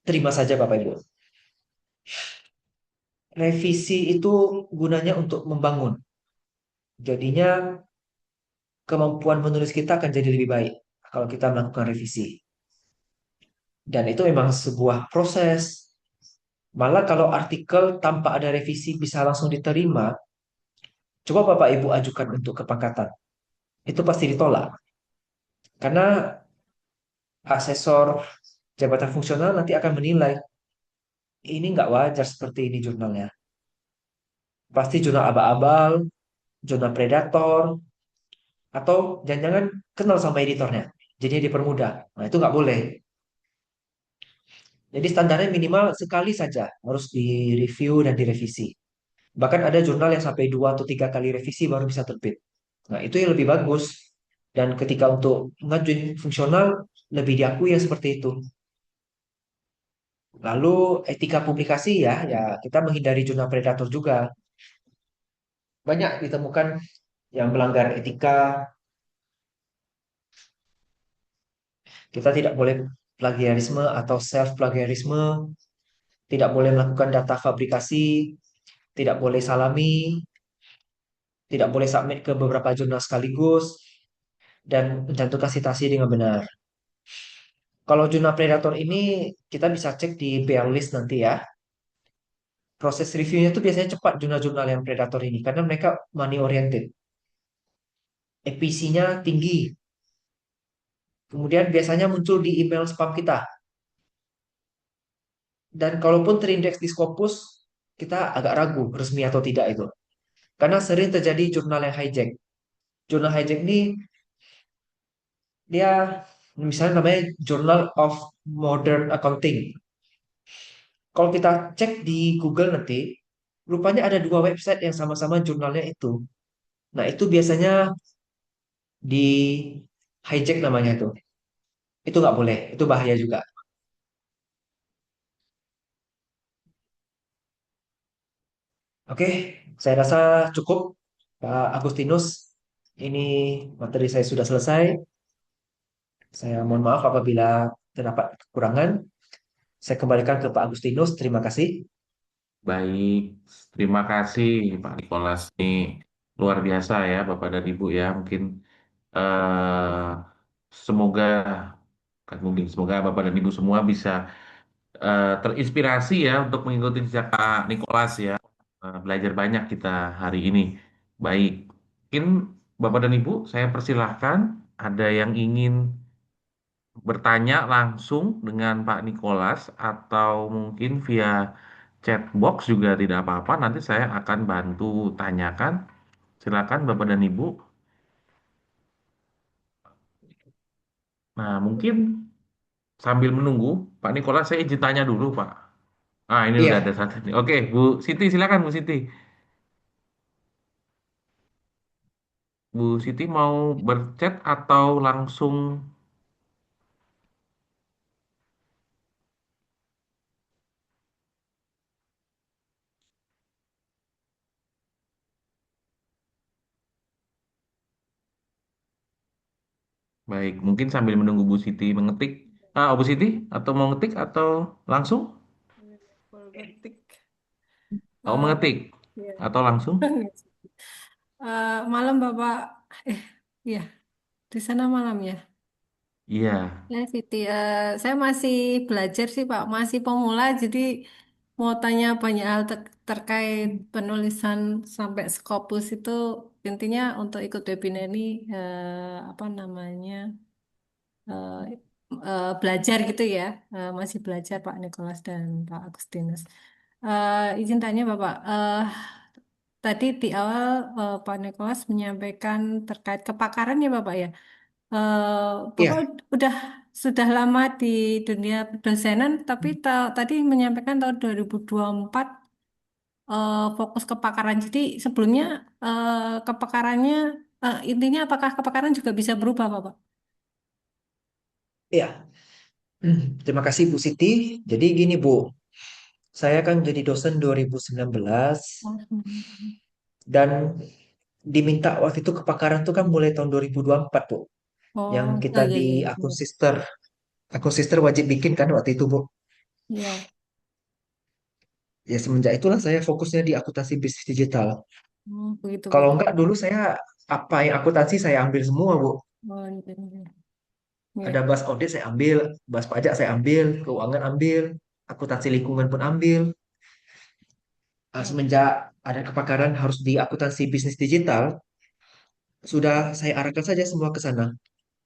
Speaker 7: terima saja Bapak Ibu. Revisi itu gunanya untuk membangun. Jadinya kemampuan menulis kita akan jadi lebih baik kalau kita melakukan revisi. Dan itu memang sebuah proses. Malah kalau artikel tanpa ada revisi bisa langsung diterima, coba Bapak Ibu ajukan untuk kepangkatan. Itu pasti ditolak. Karena asesor jabatan fungsional nanti akan menilai, ini nggak wajar seperti ini jurnalnya. Pasti jurnal abal-abal, jurnal predator, atau jangan-jangan kenal sama editornya. Jadi dipermudah. Nah, itu nggak boleh. Jadi standarnya minimal sekali saja harus direview dan direvisi. Bahkan ada jurnal yang sampai 2 atau 3 kali revisi baru bisa terbit. Nah, itu yang lebih bagus. Dan ketika untuk ngajuin fungsional, lebih diakui yang seperti itu. Lalu etika publikasi ya, ya kita menghindari jurnal predator juga. Banyak ditemukan yang melanggar etika. Kita tidak boleh plagiarisme atau self plagiarisme, tidak boleh melakukan data fabrikasi, tidak boleh salami, tidak boleh submit ke beberapa jurnal sekaligus, dan mencantumkan citasi dengan benar. Kalau jurnal predator ini kita bisa cek di peer list nanti ya. Proses reviewnya itu biasanya cepat jurnal-jurnal yang predator ini karena mereka money oriented. EPC-nya tinggi. Kemudian biasanya muncul di email spam kita. Dan kalaupun terindeks di Scopus, kita agak ragu resmi atau tidak itu. Karena sering terjadi jurnal yang hijack. Jurnal hijack ini dia misalnya namanya Journal of Modern Accounting. Kalau kita cek di Google nanti, rupanya ada 2 website yang sama-sama jurnalnya itu. Nah, itu biasanya di hijack namanya itu. Itu nggak boleh, itu bahaya juga. Oke, saya rasa cukup, Pak Agustinus. Ini materi saya sudah selesai. Saya mohon maaf apabila terdapat kekurangan. Saya kembalikan ke Pak Agustinus. Terima kasih.
Speaker 6: Baik, terima kasih Pak Nikolas. Ini luar biasa ya Bapak dan Ibu ya. Mungkin eh semoga semoga Bapak dan Ibu semua bisa terinspirasi ya untuk mengikuti jejak Pak Nikolas ya. Belajar banyak kita hari ini. Baik, mungkin Bapak dan Ibu, saya persilahkan. Ada yang ingin bertanya langsung dengan Pak Nikolas atau mungkin via chat box juga tidak apa-apa. Nanti saya akan bantu tanyakan. Silakan Bapak dan Ibu. Nah, mungkin sambil menunggu Pak Nikolas, saya izin tanya dulu, Pak. Ah, ini udah ada
Speaker 7: Iya,
Speaker 6: satu nih. Oke, Bu Siti, silakan Bu Siti. Bu Siti mau berchat atau langsung? Baik, mungkin sambil menunggu Bu Siti mengetik. Ah, Bu Siti, atau mau ngetik atau langsung?
Speaker 8: Politik.
Speaker 6: Oh, mengetik
Speaker 8: Ya.
Speaker 6: atau langsung?
Speaker 8: Malam Bapak, eh, iya, di sana malam ya.
Speaker 6: Iya.
Speaker 8: Siti, saya masih belajar sih Pak, masih pemula, jadi mau tanya banyak hal terkait penulisan sampai Scopus itu intinya untuk ikut webinar ini apa namanya eh, belajar gitu ya, masih belajar Pak Nikolas dan Pak Agustinus. Izin tanya Bapak, tadi di awal Pak Nikolas menyampaikan terkait kepakaran ya Bapak ya. Eh, Bapak
Speaker 7: iya,
Speaker 8: udah sudah lama di dunia perdosenan, tapi tadi menyampaikan tahun 2024 fokus kepakaran. Jadi sebelumnya kepakarannya intinya apakah kepakaran juga bisa berubah Bapak?
Speaker 7: iya. Terima kasih Bu Siti. Jadi gini Bu, saya kan jadi dosen 2019
Speaker 8: Oh,
Speaker 7: dan diminta waktu itu kepakaran tuh kan mulai tahun 2024 Bu. Yang
Speaker 8: oh,
Speaker 7: kita
Speaker 8: iya,
Speaker 7: di
Speaker 8: iya, iya.
Speaker 7: akun sister wajib bikin kan waktu itu Bu.
Speaker 8: Iya.
Speaker 7: Ya semenjak itulah saya fokusnya di akuntansi bisnis digital.
Speaker 8: Begitu
Speaker 7: Kalau
Speaker 8: Bapak.
Speaker 7: enggak dulu saya apa yang akuntansi saya ambil semua Bu.
Speaker 8: Oh, iya, iya. Iya.
Speaker 7: Ada bas audit saya ambil, bas pajak saya ambil, keuangan ambil, akuntansi lingkungan pun ambil. Semenjak ada kepakaran harus di akuntansi bisnis digital, sudah saya arahkan saja semua ke sana.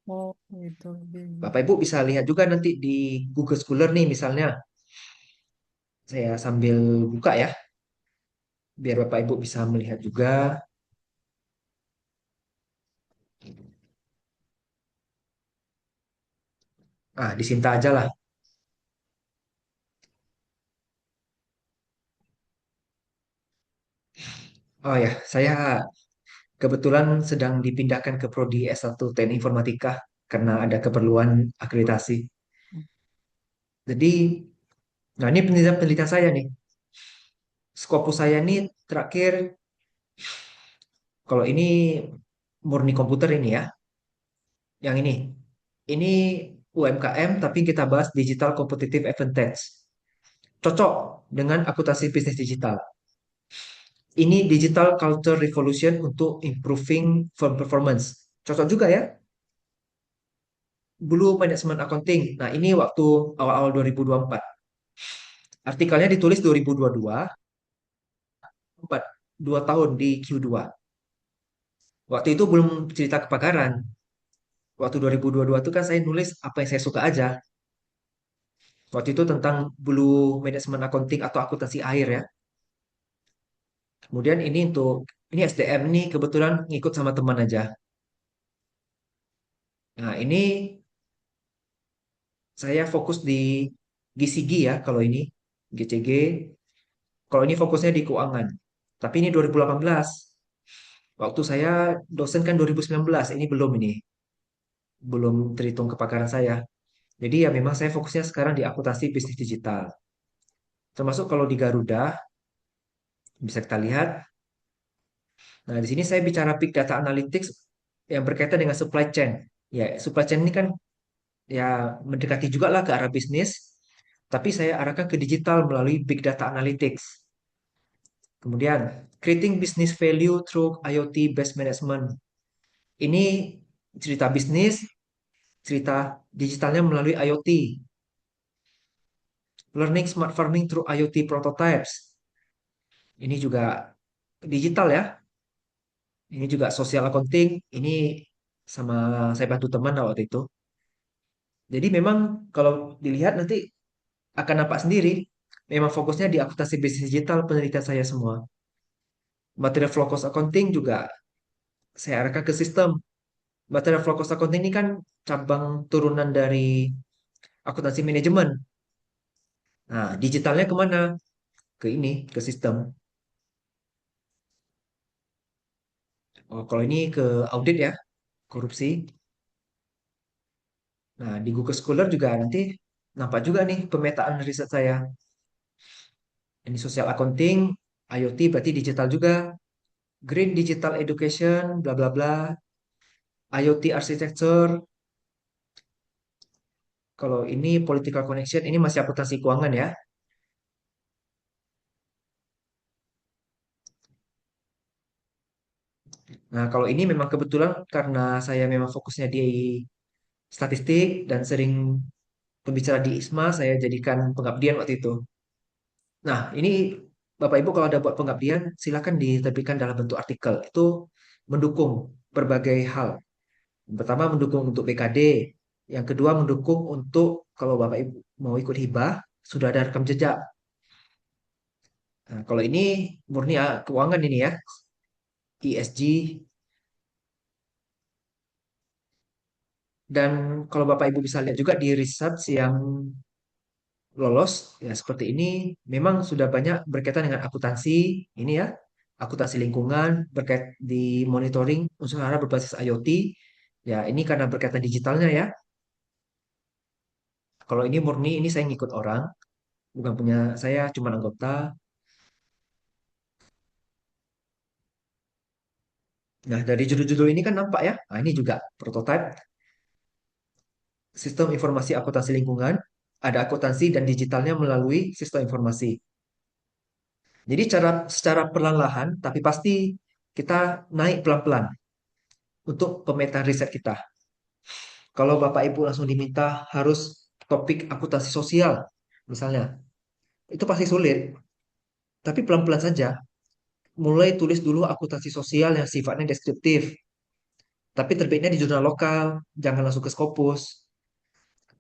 Speaker 8: Oh, gitu. Iya, iya.
Speaker 7: Bapak Ibu bisa lihat juga nanti di Google Scholar nih misalnya. Saya sambil buka ya, biar Bapak Ibu bisa melihat juga. Ah, disinta aja lah. Oh ya, saya kebetulan sedang dipindahkan ke Prodi S1 Teknik Informatika karena ada keperluan akreditasi. Jadi, nah ini penelitian-penelitian saya nih. Skopus saya nih terakhir, kalau ini murni komputer ini ya, yang ini UMKM tapi kita bahas digital competitive advantage. Cocok dengan akuntansi bisnis digital. Ini digital culture revolution untuk improving firm performance. Cocok juga ya. Blue Management Accounting. Nah, ini waktu awal-awal 2024. Artikelnya ditulis 2022, 4, 2 tahun di Q2. Waktu itu belum cerita kebakaran. Waktu 2022 itu kan saya nulis apa yang saya suka aja. Waktu itu tentang Blue Management Accounting atau akuntansi air ya. Kemudian ini SDM nih kebetulan ngikut sama teman aja. Nah, ini saya fokus di GCG ya kalau ini GCG. Kalau ini fokusnya di keuangan. Tapi ini 2018. Waktu saya dosen kan 2019, ini belum terhitung kepakaran saya. Jadi ya memang saya fokusnya sekarang di akuntansi bisnis digital. Termasuk kalau di Garuda, bisa kita lihat. Nah, di sini saya bicara big data analytics yang berkaitan dengan supply chain. Ya, supply chain ini kan ya mendekati juga lah ke arah bisnis, tapi saya arahkan ke digital melalui big data analytics. Kemudian, creating business value through IoT based management. Ini cerita bisnis, cerita digitalnya melalui IoT. Learning smart farming through IoT prototypes. Ini juga digital ya. Ini juga social accounting. Ini sama saya bantu teman lah waktu itu. Jadi memang kalau dilihat nanti akan nampak sendiri. Memang fokusnya di akuntansi bisnis digital penelitian saya semua. Material flow cost accounting juga saya arahkan ke sistem. Material flow cost accounting ini kan cabang turunan dari akuntansi manajemen. Nah, digitalnya kemana? Ke ini, ke sistem. Oh, kalau ini ke audit ya, korupsi. Nah, di Google Scholar juga nanti nampak juga nih pemetaan riset saya. Ini social accounting, IoT berarti digital juga. Green digital education, bla bla bla. IoT architecture. Kalau ini political connection, ini masih akuntansi keuangan ya. Nah, kalau ini memang kebetulan karena saya memang fokusnya di statistik dan sering berbicara di ISMA, saya jadikan pengabdian waktu itu. Nah, ini Bapak Ibu kalau ada buat pengabdian, silakan diterbitkan dalam bentuk artikel. Itu mendukung berbagai hal. Yang pertama mendukung untuk BKD, yang kedua mendukung untuk kalau Bapak Ibu mau ikut hibah, sudah ada rekam jejak. Nah, kalau ini murni keuangan ini ya, ESG. Dan kalau Bapak Ibu bisa lihat juga di research yang lolos ya seperti ini memang sudah banyak berkaitan dengan akuntansi ini ya akuntansi lingkungan berkait di monitoring unsur hara berbasis IoT ya ini karena berkaitan digitalnya ya kalau ini murni ini saya ngikut orang bukan punya saya cuma anggota. Nah dari judul-judul ini kan nampak ya nah, ini juga prototype sistem informasi akuntansi lingkungan ada akuntansi dan digitalnya melalui sistem informasi. Jadi secara perlahan-lahan tapi pasti kita naik pelan-pelan untuk pemetaan riset kita. Kalau Bapak Ibu langsung diminta harus topik akuntansi sosial, misalnya, itu pasti sulit. Tapi pelan-pelan saja. Mulai tulis dulu akuntansi sosial yang sifatnya deskriptif. Tapi terbitnya di jurnal lokal, jangan langsung ke Scopus.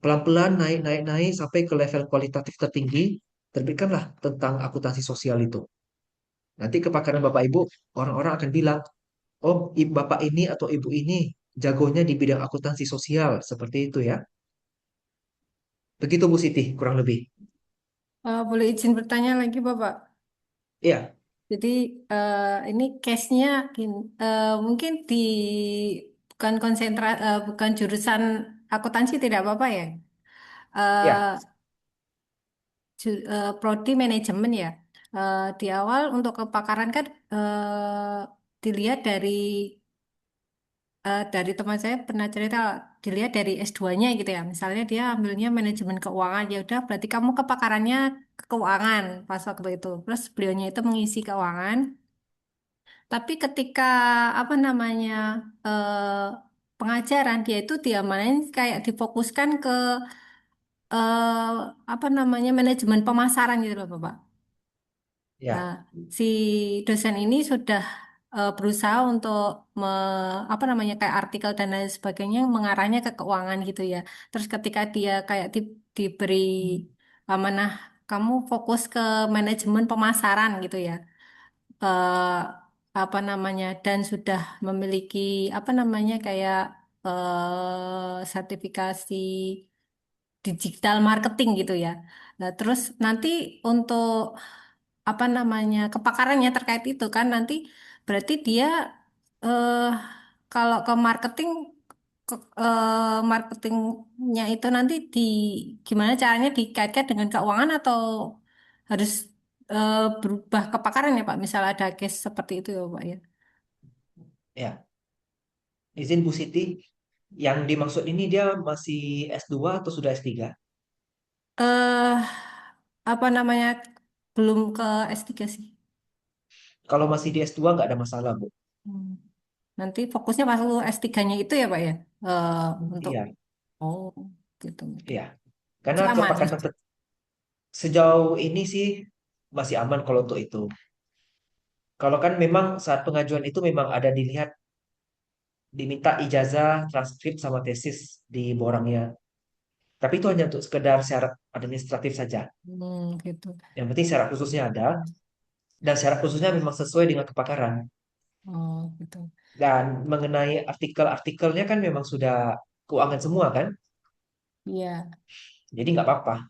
Speaker 7: Pelan-pelan naik, naik, naik sampai ke level kualitatif tertinggi, terbitkanlah tentang akuntansi sosial itu. Nanti kepakaran Bapak Ibu, orang-orang akan bilang, oh, Bapak ini atau Ibu ini jagonya di bidang akuntansi sosial, seperti itu ya. Begitu Bu Siti, kurang lebih.
Speaker 8: Boleh izin bertanya lagi, Bapak?
Speaker 7: Iya,
Speaker 8: Jadi ini case-nya mungkin di bukan bukan jurusan akuntansi tidak apa-apa ya.
Speaker 7: iya.
Speaker 8: Eh, Prodi manajemen ya. Di awal untuk kepakaran kan dilihat dari teman saya pernah cerita dilihat dari S2-nya gitu ya. Misalnya dia ambilnya manajemen keuangan ya udah berarti kamu kepakarannya ke keuangan pas waktu itu. Terus beliaunya itu mengisi keuangan. Tapi ketika apa namanya eh, pengajaran dia itu diamanain kayak difokuskan ke apa namanya manajemen pemasaran gitu loh Bapak. Nah,
Speaker 7: Ya,
Speaker 8: si dosen ini sudah berusaha untuk apa namanya kayak artikel dan lain sebagainya mengarahnya ke keuangan gitu ya. Terus ketika dia kayak diberi amanah kamu fokus ke manajemen pemasaran gitu ya. eh, Apa namanya dan sudah memiliki apa namanya kayak sertifikasi digital marketing gitu ya. Nah, terus nanti untuk apa namanya kepakarannya terkait itu kan nanti berarti dia eh kalau ke marketing marketingnya itu nanti gimana caranya dikaitkan dengan keuangan atau harus berubah kepakaran ya Pak misal ada case seperti itu ya Pak ya.
Speaker 7: ya. Izin Bu Siti, yang dimaksud ini dia masih S2 atau sudah S3?
Speaker 8: eh Apa namanya belum ke S3 sih.
Speaker 7: Kalau masih di S2 nggak ada masalah, Bu.
Speaker 8: Hmm. Nanti fokusnya pas lu S3-nya itu ya Pak ya. Untuk
Speaker 7: Iya,
Speaker 8: oh gitu. Gitu.
Speaker 7: iya. Karena
Speaker 8: Berarti aman.
Speaker 7: sejauh ini sih masih aman kalau untuk itu. Kalau kan memang saat pengajuan itu memang ada dilihat, diminta ijazah, transkrip sama tesis di borangnya. Tapi itu hanya untuk sekedar syarat administratif saja.
Speaker 8: Gitu.
Speaker 7: Yang penting syarat khususnya ada, dan syarat khususnya memang sesuai dengan kepakaran.
Speaker 8: Oh, gitu.
Speaker 7: Dan mengenai artikel-artikelnya kan memang sudah keuangan semua kan,
Speaker 8: Iya.
Speaker 7: jadi nggak apa-apa.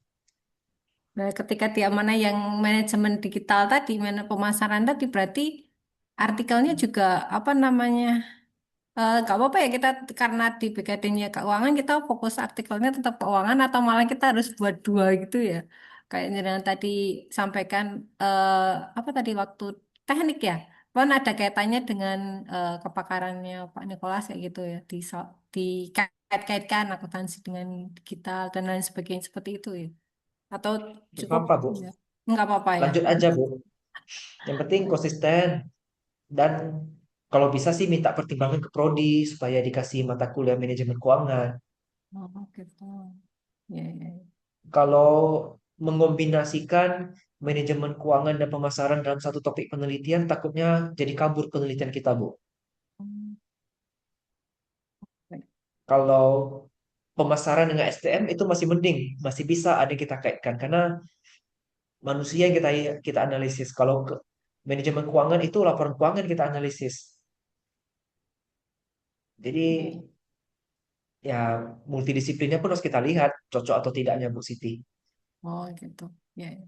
Speaker 8: Nah, ketika dia mana yang manajemen digital tadi, mana pemasaran tadi, berarti artikelnya juga apa namanya? Gak apa-apa ya kita karena di BKD-nya keuangan kita fokus artikelnya tetap keuangan atau malah kita harus buat dua gitu ya. Kayak yang tadi sampaikan apa tadi waktu teknik ya. Kan ada kaitannya dengan kepakarannya Pak Nikolas kayak gitu ya dikait-kaitkan akuntansi dengan digital dan lain sebagainya seperti itu ya. Atau
Speaker 7: Nggak
Speaker 8: cukup
Speaker 7: apa-apa, Bu.
Speaker 8: ya. Nggak apa-apa ya.
Speaker 7: Lanjut aja, Bu. Yang penting konsisten. Dan kalau bisa sih minta pertimbangan ke prodi supaya dikasih mata kuliah manajemen keuangan.
Speaker 8: Oh, gitu. Ya, ya, ya.
Speaker 7: Kalau mengombinasikan manajemen keuangan dan pemasaran dalam satu topik penelitian, takutnya jadi kabur penelitian kita, Bu.
Speaker 8: Hmm, baik.
Speaker 7: Kalau pemasaran dengan STM itu masih mending, masih bisa ada yang kita kaitkan karena manusia yang kita analisis. Kalau ke manajemen keuangan itu laporan keuangan kita analisis. Jadi
Speaker 8: Ya.
Speaker 7: ya multidisiplinnya pun harus kita lihat cocok atau tidaknya Bu Siti.
Speaker 8: Oh, gitu. Ya, ya.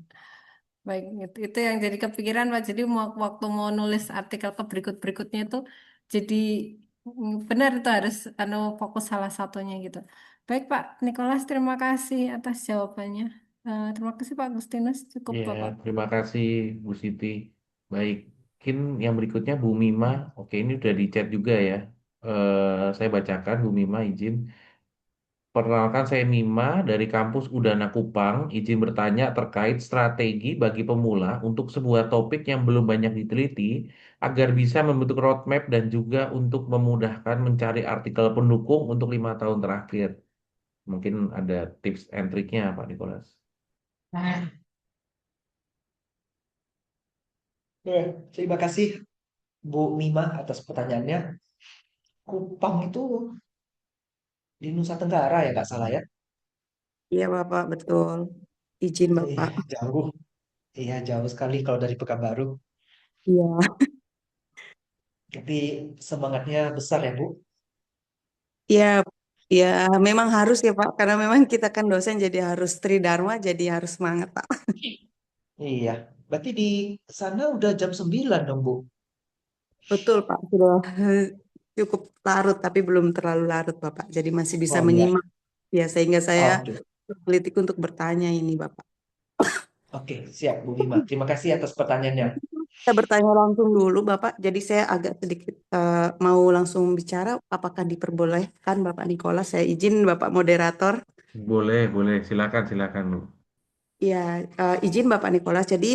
Speaker 8: Baik, itu yang jadi kepikiran Pak. Jadi waktu mau nulis artikel ke berikut-berikutnya itu jadi benar itu harus fokus salah satunya gitu. Baik Pak Nikolas, terima kasih atas jawabannya. Terima kasih Pak Agustinus, cukup
Speaker 6: Ya,
Speaker 8: Bapak.
Speaker 6: terima kasih Bu Siti. Baik, mungkin yang berikutnya Bu Mima. Oke, ini udah di chat juga ya. Saya bacakan Bu Mima izin. Perkenalkan saya Mima dari kampus Udana Kupang. Izin bertanya terkait strategi bagi pemula untuk sebuah topik yang belum banyak diteliti agar bisa membentuk roadmap dan juga untuk memudahkan mencari artikel pendukung untuk 5 tahun terakhir. Mungkin ada tips and triknya Pak Nikolas.
Speaker 7: Ya, terima kasih Bu Mima atas pertanyaannya. Kupang itu di Nusa Tenggara ya nggak salah ya?
Speaker 2: Iya Bapak, betul. Izin
Speaker 7: Iya,
Speaker 2: Bapak.
Speaker 7: jauh. Iya, jauh sekali kalau dari Pekanbaru.
Speaker 2: Iya.
Speaker 7: Tapi semangatnya besar ya, Bu.
Speaker 2: Iya, ya memang harus ya Pak, karena memang kita kan dosen jadi harus tridharma, jadi harus semangat Pak.
Speaker 7: Iya. Berarti di sana udah jam 9 dong, Bu.
Speaker 2: Betul Pak, sudah cukup larut tapi belum terlalu larut Bapak. Jadi masih bisa
Speaker 7: Oh iya.
Speaker 2: menyimak ya sehingga saya
Speaker 7: Oke.
Speaker 2: tergelitik untuk bertanya ini Bapak.
Speaker 7: Oke, siap Bu Bima. Terima kasih atas pertanyaannya.
Speaker 2: Saya bertanya langsung dulu Bapak, jadi saya agak sedikit mau langsung bicara, apakah diperbolehkan Bapak Nikolas? Saya izin Bapak moderator.
Speaker 6: Boleh, boleh. Silakan, silakan, Bu.
Speaker 2: Ya, izin Bapak Nikolas. Jadi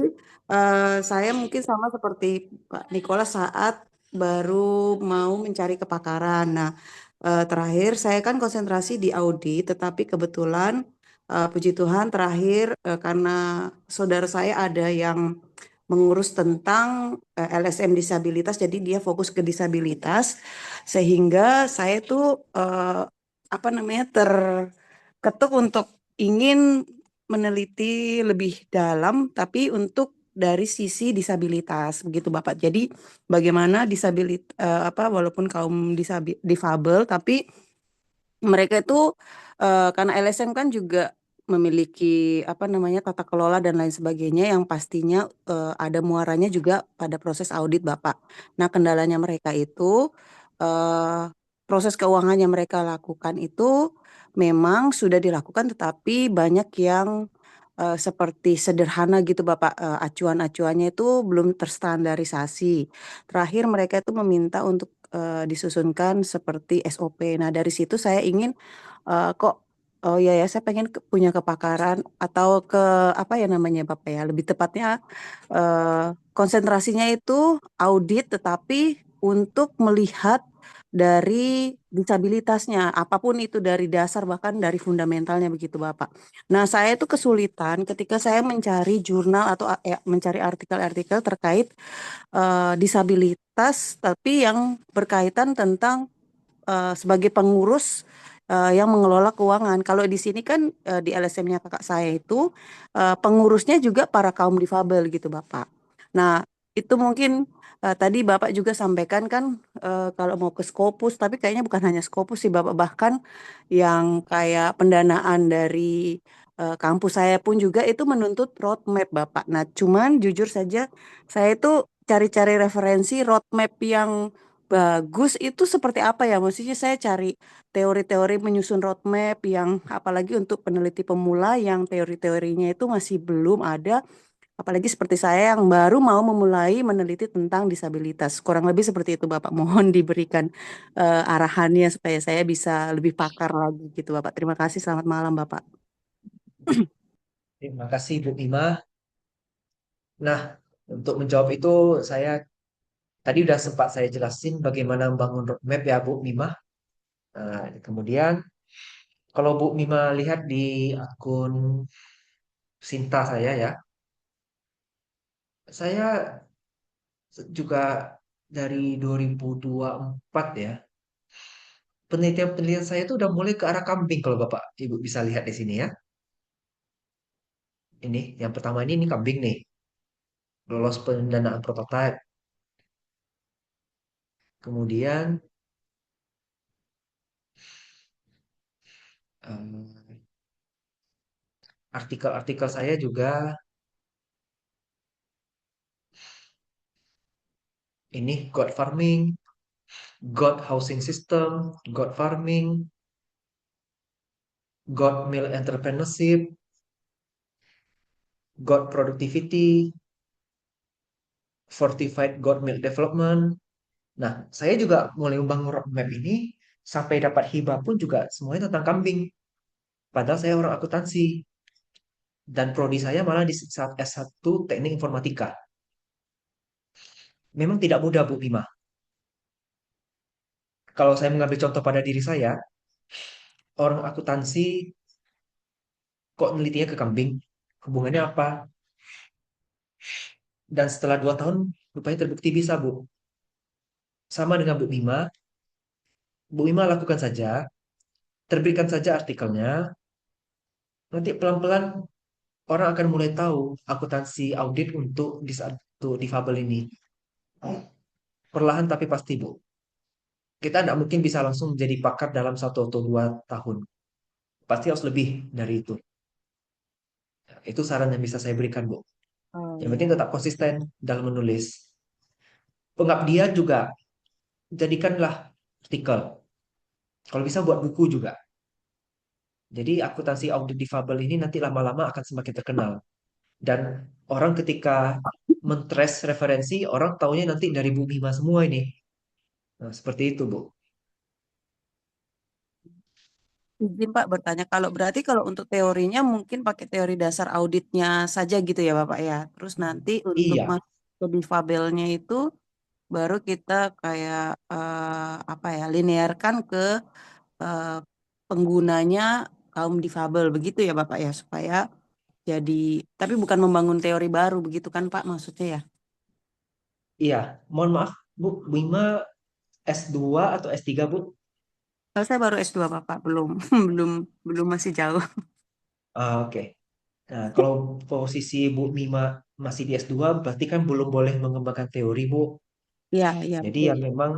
Speaker 2: saya mungkin sama seperti Pak Nikolas saat baru mau mencari kepakaran. Nah, terakhir saya kan konsentrasi di audit, tetapi kebetulan puji Tuhan terakhir karena saudara saya ada yang mengurus tentang LSM disabilitas, jadi dia fokus ke disabilitas, sehingga saya tuh apa namanya terketuk untuk ingin meneliti lebih dalam, tapi untuk dari sisi disabilitas, begitu Bapak. Jadi bagaimana apa walaupun kaum difabel, tapi mereka itu karena LSM kan juga memiliki apa namanya tata kelola dan lain sebagainya yang pastinya ada muaranya juga pada proses audit Bapak. Nah, kendalanya mereka itu eh, proses keuangan yang mereka lakukan itu memang sudah dilakukan tetapi banyak yang seperti sederhana gitu Bapak, acuan-acuannya itu belum terstandarisasi. Terakhir mereka itu meminta untuk disusunkan seperti SOP. Nah, dari situ saya ingin kok oh ya ya saya pengen punya kepakaran atau ke apa ya namanya Bapak ya, lebih tepatnya konsentrasinya itu audit tetapi untuk melihat
Speaker 9: dari disabilitasnya, apapun itu dari dasar bahkan dari fundamentalnya begitu Bapak. Nah, saya itu kesulitan ketika saya mencari jurnal atau mencari artikel-artikel terkait disabilitas, tapi yang berkaitan tentang sebagai pengurus yang mengelola keuangan. Kalau di sini kan di LSM-nya kakak saya itu pengurusnya juga para kaum difabel gitu Bapak. Nah, itu mungkin tadi Bapak juga sampaikan kan kalau mau ke Scopus, tapi kayaknya bukan hanya Scopus sih Bapak, bahkan yang kayak pendanaan dari kampus saya pun juga itu menuntut roadmap Bapak. Nah, cuman jujur saja saya itu cari-cari referensi roadmap yang bagus itu seperti apa ya? Maksudnya saya cari teori-teori menyusun roadmap yang apalagi untuk peneliti pemula yang teori-teorinya itu masih belum ada. Apalagi seperti saya yang baru mau memulai meneliti tentang disabilitas. Kurang lebih seperti itu Bapak. Mohon diberikan arahannya supaya saya bisa lebih pakar lagi gitu Bapak. Terima kasih. Selamat malam Bapak.
Speaker 7: Terima kasih Bu Bima. Nah, untuk menjawab itu saya tadi udah sempat saya jelasin bagaimana membangun roadmap ya Bu Bima. Nah, kemudian kalau Bu Bima lihat di akun Sinta saya ya, saya juga dari 2024 ya, penelitian-penelitian saya itu udah mulai ke arah kambing kalau Bapak Ibu bisa lihat di sini ya. Ini yang pertama ini kambing nih, lolos pendanaan prototipe. Kemudian artikel-artikel saya juga ini goat farming, goat housing system, goat farming, goat milk entrepreneurship, goat productivity, fortified goat milk development. Nah, saya juga mulai membangun roadmap ini sampai dapat hibah pun juga semuanya tentang kambing. Padahal saya orang akuntansi dan prodi saya malah di saat S1 teknik informatika. Memang tidak mudah Bu Bima. Kalau saya mengambil contoh pada diri saya, orang akuntansi kok nelitinya ke kambing? Hubungannya apa? Dan setelah 2 tahun, rupanya terbukti bisa, Bu. Sama dengan Bu Bima lakukan saja, terbitkan saja artikelnya, nanti pelan-pelan orang akan mulai tahu akuntansi audit untuk difabel ini. Perlahan tapi pasti, Bu. Kita tidak mungkin bisa langsung menjadi pakar dalam 1 atau 2 tahun. Pasti harus lebih dari itu. Itu saran yang bisa saya berikan, Bu.
Speaker 9: Oh
Speaker 7: Yang
Speaker 9: ya.
Speaker 7: penting tetap konsisten dalam menulis. Pengabdian juga, jadikanlah artikel. Kalau bisa buat buku juga. Jadi akuntansi audit difabel ini nanti lama-lama akan semakin terkenal. Dan orang ketika mentrace referensi, orang taunya nanti dari Bu Bima semua ini. Nah, seperti itu, Bu.
Speaker 9: Izin Pak bertanya, kalau berarti kalau untuk teorinya mungkin pakai teori dasar auditnya saja gitu ya Bapak ya. Terus nanti untuk
Speaker 7: Iya,
Speaker 9: masuk ke difabelnya itu baru kita kayak apa ya linearkan ke eh, penggunanya kaum difabel begitu ya Bapak ya supaya jadi tapi bukan membangun teori baru begitu kan Pak maksudnya ya.
Speaker 7: iya. Mohon maaf, Bu Bima S2 atau S3, Bu?
Speaker 9: Kalau saya baru S2 Bapak belum belum belum masih jauh.
Speaker 7: Ah, oke. Nah, kalau posisi Bu Bima masih di S2, berarti kan belum boleh mengembangkan teori, Bu.
Speaker 9: Iya, iya
Speaker 7: Jadi
Speaker 9: betul.
Speaker 7: ya memang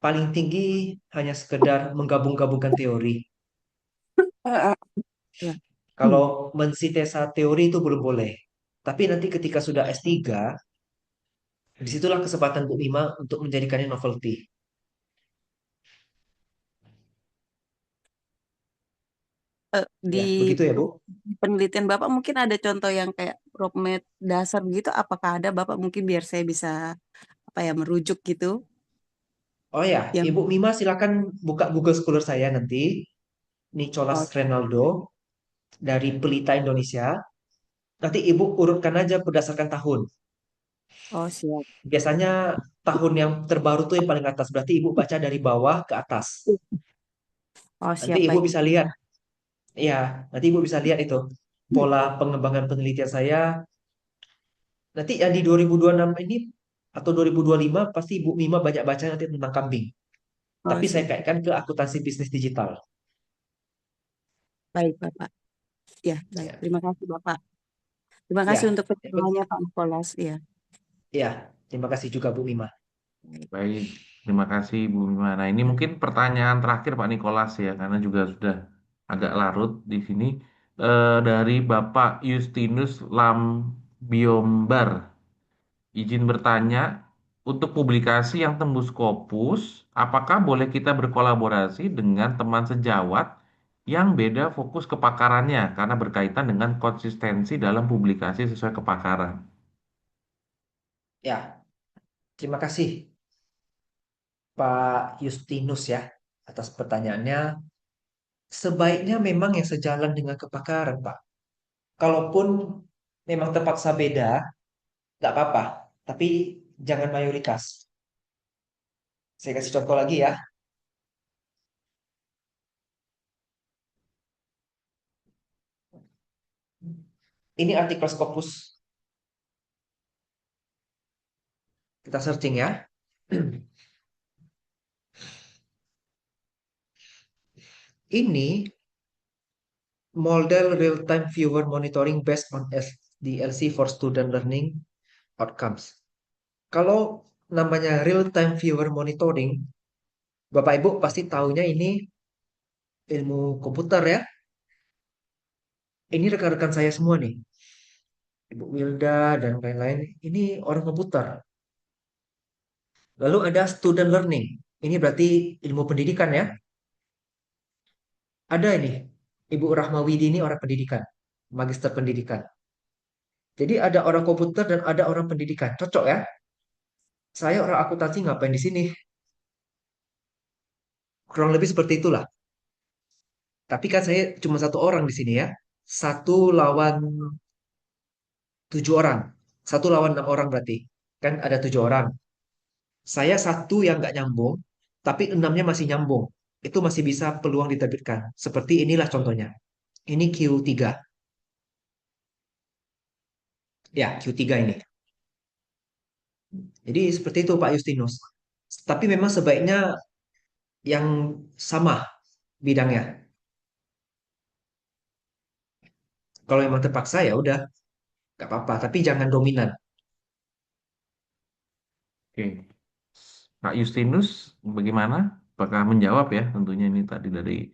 Speaker 7: paling tinggi hanya sekedar menggabung-gabungkan teori.
Speaker 9: Eh, ya. Hmm.
Speaker 7: Kalau mensintesa teori itu belum boleh. Tapi nanti ketika sudah S3, disitulah kesempatan Bu Bima untuk menjadikannya novelty.
Speaker 9: Di
Speaker 7: Ya, begitu ya, Bu?
Speaker 9: penelitian Bapak mungkin ada contoh yang kayak roadmap dasar gitu, apakah ada Bapak mungkin biar saya bisa apa ya merujuk gitu
Speaker 7: Oh ya,
Speaker 9: yang
Speaker 7: Ibu Mima silakan buka Google Scholar saya nanti. Nicholas
Speaker 9: oh,
Speaker 7: Renaldo dari Pelita Indonesia. Nanti Ibu urutkan aja berdasarkan tahun.
Speaker 9: Oh, siap.
Speaker 7: Biasanya tahun yang terbaru tuh yang paling atas. Berarti Ibu baca dari bawah ke atas.
Speaker 9: Oh,
Speaker 7: Nanti
Speaker 9: siap,
Speaker 7: Ibu
Speaker 9: baik.
Speaker 7: bisa lihat. Ya, nanti Ibu bisa lihat itu. Pola pengembangan penelitian saya. Nanti yang di 2026 ini atau 2025 pasti Ibu Mima banyak baca nanti tentang kambing.
Speaker 9: Oh,
Speaker 7: Tapi saya
Speaker 9: siap.
Speaker 7: kaitkan ke akuntansi bisnis digital.
Speaker 9: Baik, Bapak. Ya, baik.
Speaker 7: Ya,
Speaker 9: Terima kasih, Bapak. Terima kasih
Speaker 7: ya,
Speaker 9: untuk pencerahannya, Pak Nikolas. Ya,
Speaker 7: ya. Terima kasih juga Bu Mima.
Speaker 9: baik.
Speaker 6: Baik, terima kasih Bu Bima. Nah, ini mungkin pertanyaan terakhir Pak Nikolas ya, karena juga sudah agak larut di sini. Dari Bapak Justinus Lambiombar, izin bertanya, untuk publikasi yang tembus Scopus, apakah boleh kita berkolaborasi dengan teman sejawat yang beda fokus kepakarannya karena berkaitan dengan konsistensi dalam publikasi sesuai kepakaran?
Speaker 7: Ya, terima kasih Pak Justinus ya atas pertanyaannya. Sebaiknya memang yang sejalan dengan kepakaran, Pak. Kalaupun memang terpaksa beda, nggak apa-apa. Tapi jangan mayoritas. Saya kasih contoh lagi ya. Ini artikel Scopus. Kita searching ya. Ini model real-time viewer monitoring based on SDLC for student learning outcomes. Kalau namanya real-time viewer monitoring, Bapak Ibu pasti tahunya ini ilmu komputer ya. Ini rekan-rekan saya semua nih. Ibu Wilda dan lain-lain. Ini orang komputer. Lalu ada student learning. Ini berarti ilmu pendidikan ya. Ada ini. Ibu Rahmawidi ini orang pendidikan. Magister pendidikan. Jadi ada orang komputer dan ada orang pendidikan. Cocok ya. Saya orang akuntansi ngapain di sini? Kurang lebih seperti itulah. Tapi kan saya cuma satu orang di sini ya. Satu lawan 7 orang. Satu lawan 6 orang berarti. Kan ada 7 orang. Saya satu yang nggak nyambung, tapi enamnya masih nyambung. Itu masih bisa peluang diterbitkan. Seperti inilah contohnya. Ini Q3. Ya, Q3 ini. Jadi seperti itu Pak Justinus. Tapi memang sebaiknya yang sama bidangnya. Kalau memang terpaksa ya udah, nggak apa-apa. Tapi jangan dominan.
Speaker 6: Oke. Pak Justinus, bagaimana? Apakah menjawab ya? Tentunya ini tadi dari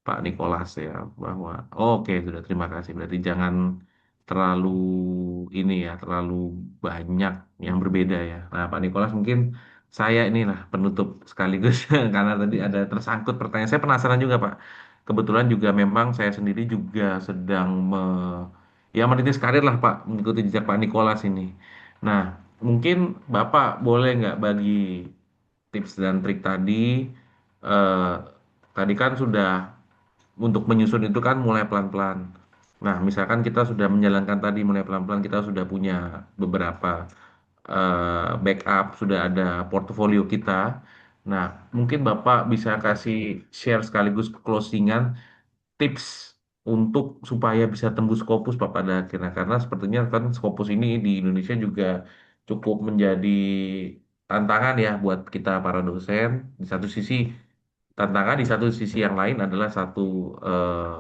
Speaker 6: Pak Nikolas ya, bahwa oke sudah terima kasih. Berarti jangan terlalu ini ya, terlalu banyak yang berbeda ya. Nah, Pak Nikolas mungkin saya inilah penutup sekaligus karena tadi ada tersangkut pertanyaan. Saya penasaran juga Pak. Kebetulan juga memang saya sendiri juga sedang ya merintis karir lah Pak, mengikuti jejak Pak Nikolas ini. Nah, mungkin Bapak boleh nggak bagi tips dan trik tadi? Eh, tadi kan sudah untuk menyusun itu kan mulai pelan-pelan. Nah, misalkan kita sudah menjalankan tadi mulai pelan-pelan, kita sudah punya beberapa backup, sudah ada portofolio kita. Nah, mungkin Bapak bisa kasih share sekaligus closingan tips untuk supaya bisa tembus Scopus Pak pada akhirnya. Karena sepertinya kan Scopus ini di Indonesia juga cukup menjadi tantangan ya buat kita para dosen. Di satu sisi tantangan, di satu sisi yang lain adalah satu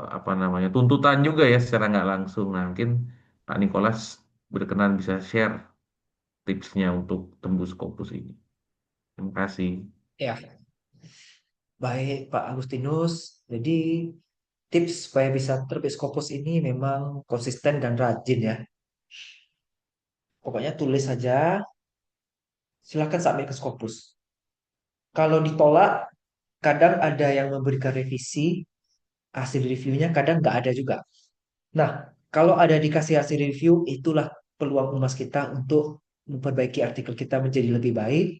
Speaker 6: apa namanya tuntutan juga ya secara nggak langsung. Nah, mungkin Pak Nikolas berkenan bisa share tipsnya untuk tembus Scopus ini. Terima kasih.
Speaker 7: Ya, baik Pak Agustinus. Jadi tips supaya bisa terbit Scopus ini memang konsisten dan rajin ya. Pokoknya tulis saja, silakan submit ke Scopus. Kalau ditolak, kadang ada yang memberikan revisi, hasil reviewnya kadang nggak ada juga. Nah, kalau ada dikasih hasil review, itulah peluang emas kita untuk memperbaiki artikel kita menjadi lebih baik.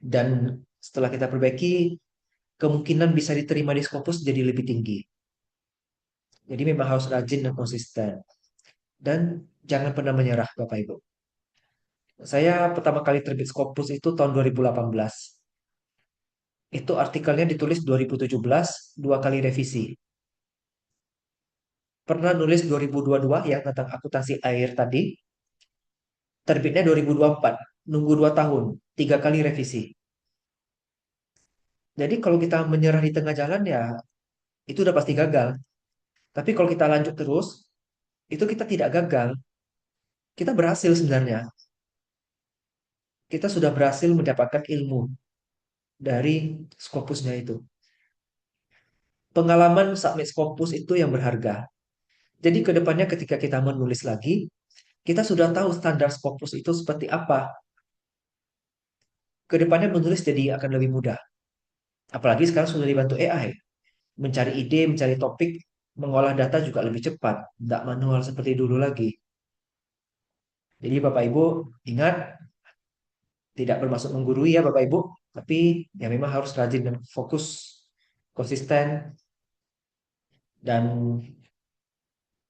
Speaker 7: Dan setelah kita perbaiki, kemungkinan bisa diterima di Scopus jadi lebih tinggi. Jadi memang harus rajin dan konsisten. Dan jangan pernah menyerah, Bapak Ibu. Saya pertama kali terbit Scopus itu tahun 2018. Itu artikelnya ditulis 2017, dua kali revisi. Pernah nulis 2022 yang tentang akuntansi air tadi, terbitnya 2024. Nunggu 2 tahun, 3 kali revisi. Jadi kalau kita menyerah di tengah jalan ya itu udah pasti gagal. Tapi kalau kita lanjut terus, itu kita tidak gagal. Kita berhasil sebenarnya. Kita sudah berhasil mendapatkan ilmu dari Scopusnya itu. Pengalaman submit Scopus itu yang berharga. Jadi kedepannya ketika kita menulis lagi, kita sudah tahu standar Scopus itu seperti apa. Kedepannya menulis jadi akan lebih mudah. Apalagi sekarang sudah dibantu AI. Mencari ide, mencari topik, mengolah data juga lebih cepat. Tidak manual seperti dulu lagi. Jadi Bapak Ibu ingat, tidak bermaksud menggurui ya Bapak Ibu, tapi ya memang harus rajin dan fokus, konsisten, dan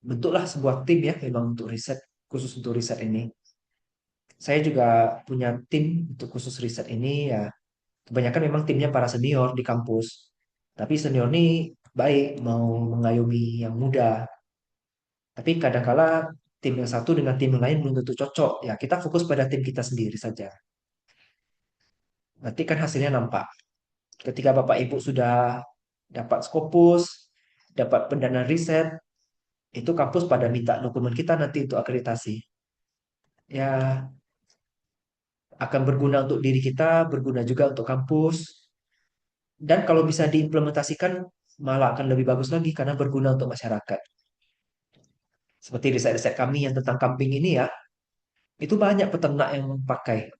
Speaker 7: bentuklah sebuah tim ya memang untuk riset, khusus untuk riset ini. Saya juga punya tim untuk khusus riset ini ya. Kebanyakan memang timnya para senior di kampus. Tapi senior ini baik mau mengayomi yang muda. Tapi kadangkala tim yang satu dengan tim yang lain belum tentu cocok. Ya kita fokus pada tim kita sendiri saja. Nanti kan hasilnya nampak. Ketika Bapak Ibu sudah dapat Scopus, dapat pendanaan riset, itu kampus pada minta dokumen kita nanti untuk akreditasi. Ya akan berguna untuk diri kita, berguna juga untuk kampus. Dan kalau bisa diimplementasikan malah akan lebih bagus lagi karena berguna untuk masyarakat. Seperti riset-riset kami yang tentang kambing ini ya, itu banyak peternak yang pakai,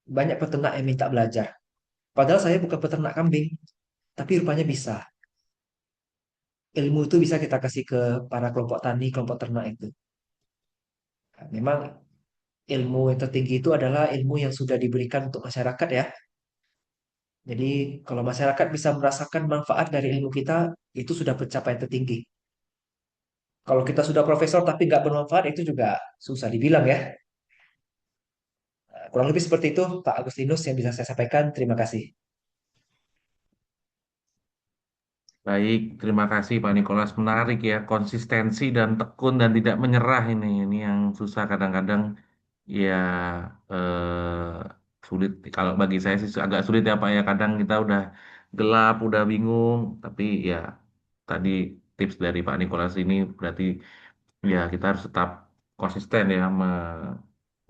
Speaker 7: banyak peternak yang minta belajar. Padahal saya bukan peternak kambing, tapi rupanya bisa. Ilmu itu bisa kita kasih ke para kelompok tani, kelompok ternak itu. Nah, memang ilmu yang tertinggi itu adalah ilmu yang sudah diberikan untuk masyarakat ya. Jadi kalau masyarakat bisa merasakan manfaat dari ilmu kita, itu sudah pencapaian tertinggi. Kalau kita sudah profesor tapi nggak bermanfaat, itu juga susah dibilang ya. Kurang lebih seperti itu, Pak Agustinus yang bisa saya sampaikan. Terima kasih.
Speaker 6: Baik, terima kasih Pak Nikolas. Menarik ya, konsistensi dan tekun dan tidak menyerah ini. Ini yang susah kadang-kadang ya sulit. Kalau bagi saya sih agak sulit ya Pak ya. Kadang kita udah gelap, udah bingung. Tapi ya tadi tips dari Pak Nikolas ini berarti ya kita harus tetap konsisten ya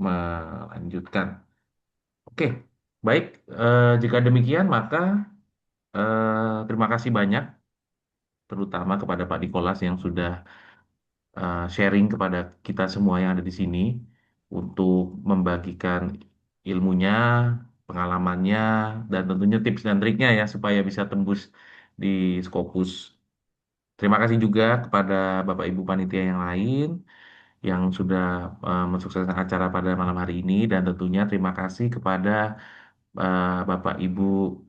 Speaker 6: melanjutkan. Oke, baik. Jika demikian maka terima kasih banyak terutama kepada Pak Nikolas yang sudah sharing kepada kita semua yang ada di sini untuk membagikan ilmunya, pengalamannya, dan tentunya tips dan triknya ya supaya bisa tembus di Scopus. Terima kasih juga kepada Bapak Ibu panitia yang lain yang sudah mensukseskan acara pada malam hari ini dan tentunya terima kasih kepada Bapak Ibu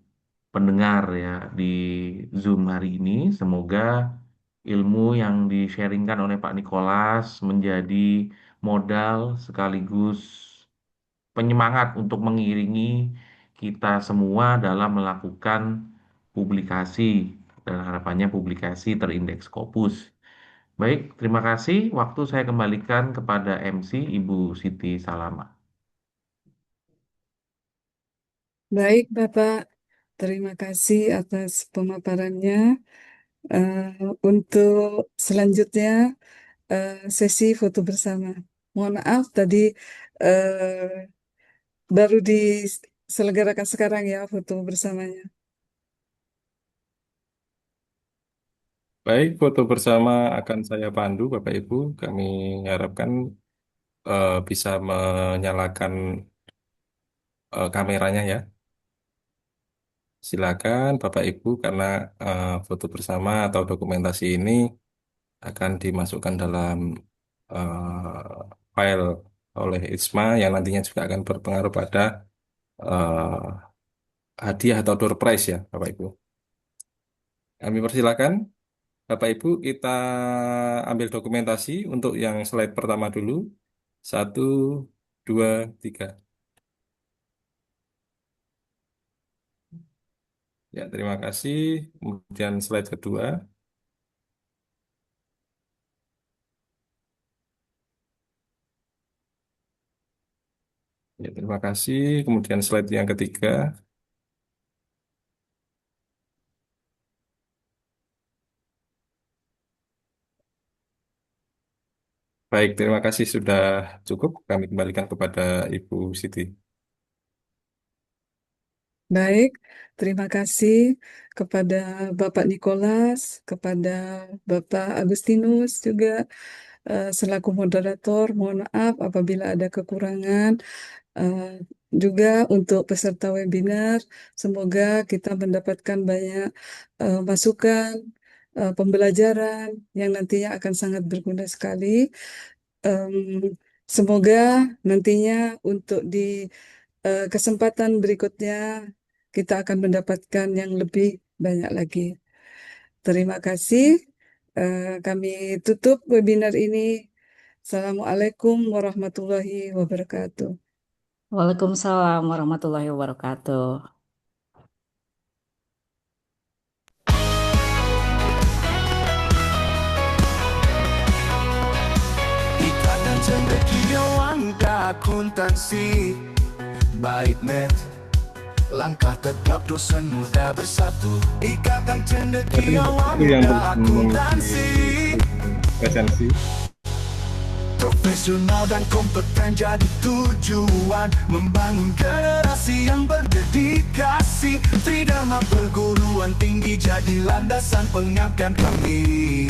Speaker 6: pendengar ya di Zoom hari ini. Semoga ilmu yang di-sharingkan oleh Pak Nikolas menjadi modal sekaligus penyemangat untuk mengiringi kita semua dalam melakukan publikasi dan harapannya publikasi terindeks Scopus. Baik, terima kasih. Waktu saya kembalikan kepada MC Ibu Siti Salama.
Speaker 2: Baik, Bapak. Terima kasih atas pemaparannya. Untuk selanjutnya, sesi foto bersama. Mohon maaf, tadi eh, baru diselenggarakan sekarang ya foto bersamanya.
Speaker 4: Baik, foto bersama akan saya pandu, Bapak Ibu. Kami harapkan bisa menyalakan kameranya ya. Silakan Bapak Ibu, karena foto bersama atau dokumentasi ini akan dimasukkan dalam file oleh ISMA yang nantinya juga akan berpengaruh pada hadiah atau door prize ya, Bapak Ibu. Kami persilakan Bapak Ibu, kita ambil dokumentasi untuk yang slide pertama dulu. Satu, 2, 3. Ya, terima kasih. Kemudian slide kedua. Ya, terima kasih. Kemudian slide yang ketiga. Baik, terima kasih sudah cukup. Kami kembalikan kepada Ibu Siti.
Speaker 2: Baik, terima kasih kepada Bapak Nikolas, kepada Bapak Agustinus juga selaku moderator. Mohon maaf apabila ada kekurangan. Juga untuk peserta webinar, semoga kita mendapatkan banyak masukan, pembelajaran yang nantinya akan sangat berguna sekali. Semoga nantinya untuk di kesempatan berikutnya kita akan mendapatkan yang lebih banyak lagi. Terima kasih. Kami tutup webinar ini. Assalamualaikum warahmatullahi wabarakatuh.
Speaker 10: Waalaikumsalam warahmatullahi wabarakatuh.
Speaker 11: Ikatan cendekia wangda akuntansi BaitNet, langkah tegap dosen muda bersatu. Ikatan cendekia
Speaker 4: Itu yang
Speaker 11: wangda
Speaker 4: berhubung
Speaker 11: akuntansi,
Speaker 4: presensi.
Speaker 11: profesional dan kompeten jadi tujuan, membangun generasi yang berdedikasi. Tridharma perguruan tinggi jadi landasan pengabdian kami.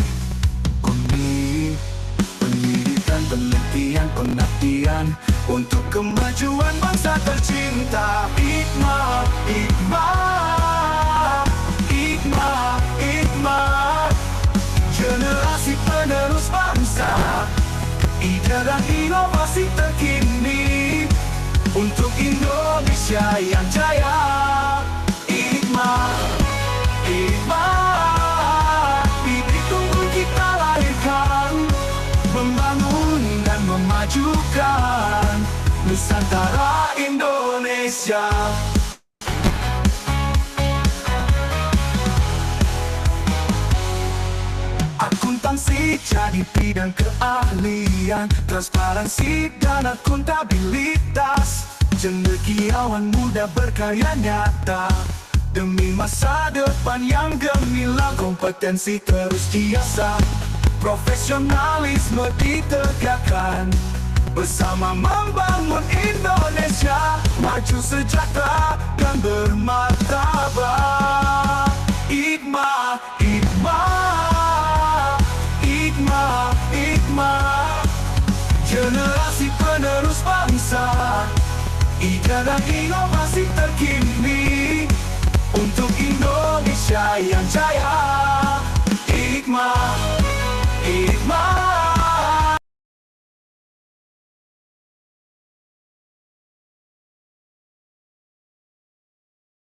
Speaker 11: Pendidikan, penelitian, pengabdian untuk kemajuan bangsa tercinta. Hikmah, hikmah, hikmah, hikmah, generasi penerus bangsa. Ide dan inovasi terkini untuk Indonesia yang jaya. Hikmah, hikmah, bibit tunggu kita lahirkan, membangun dan memajukan Nusantara Indonesia. Akuntansi jadi bidang keahlian, transparansi dan akuntabilitas. Cendekiawan muda berkarya nyata demi masa depan yang gemilang. Kompetensi terus diasah, profesionalisme ditegakkan, bersama membangun Indonesia maju sejahtera dan bermartabat. Hikmah, hikmah, hikmah, hikmah, generasi penerus bangsa. Ide dan inovasi terkini untuk Indonesia yang jaya.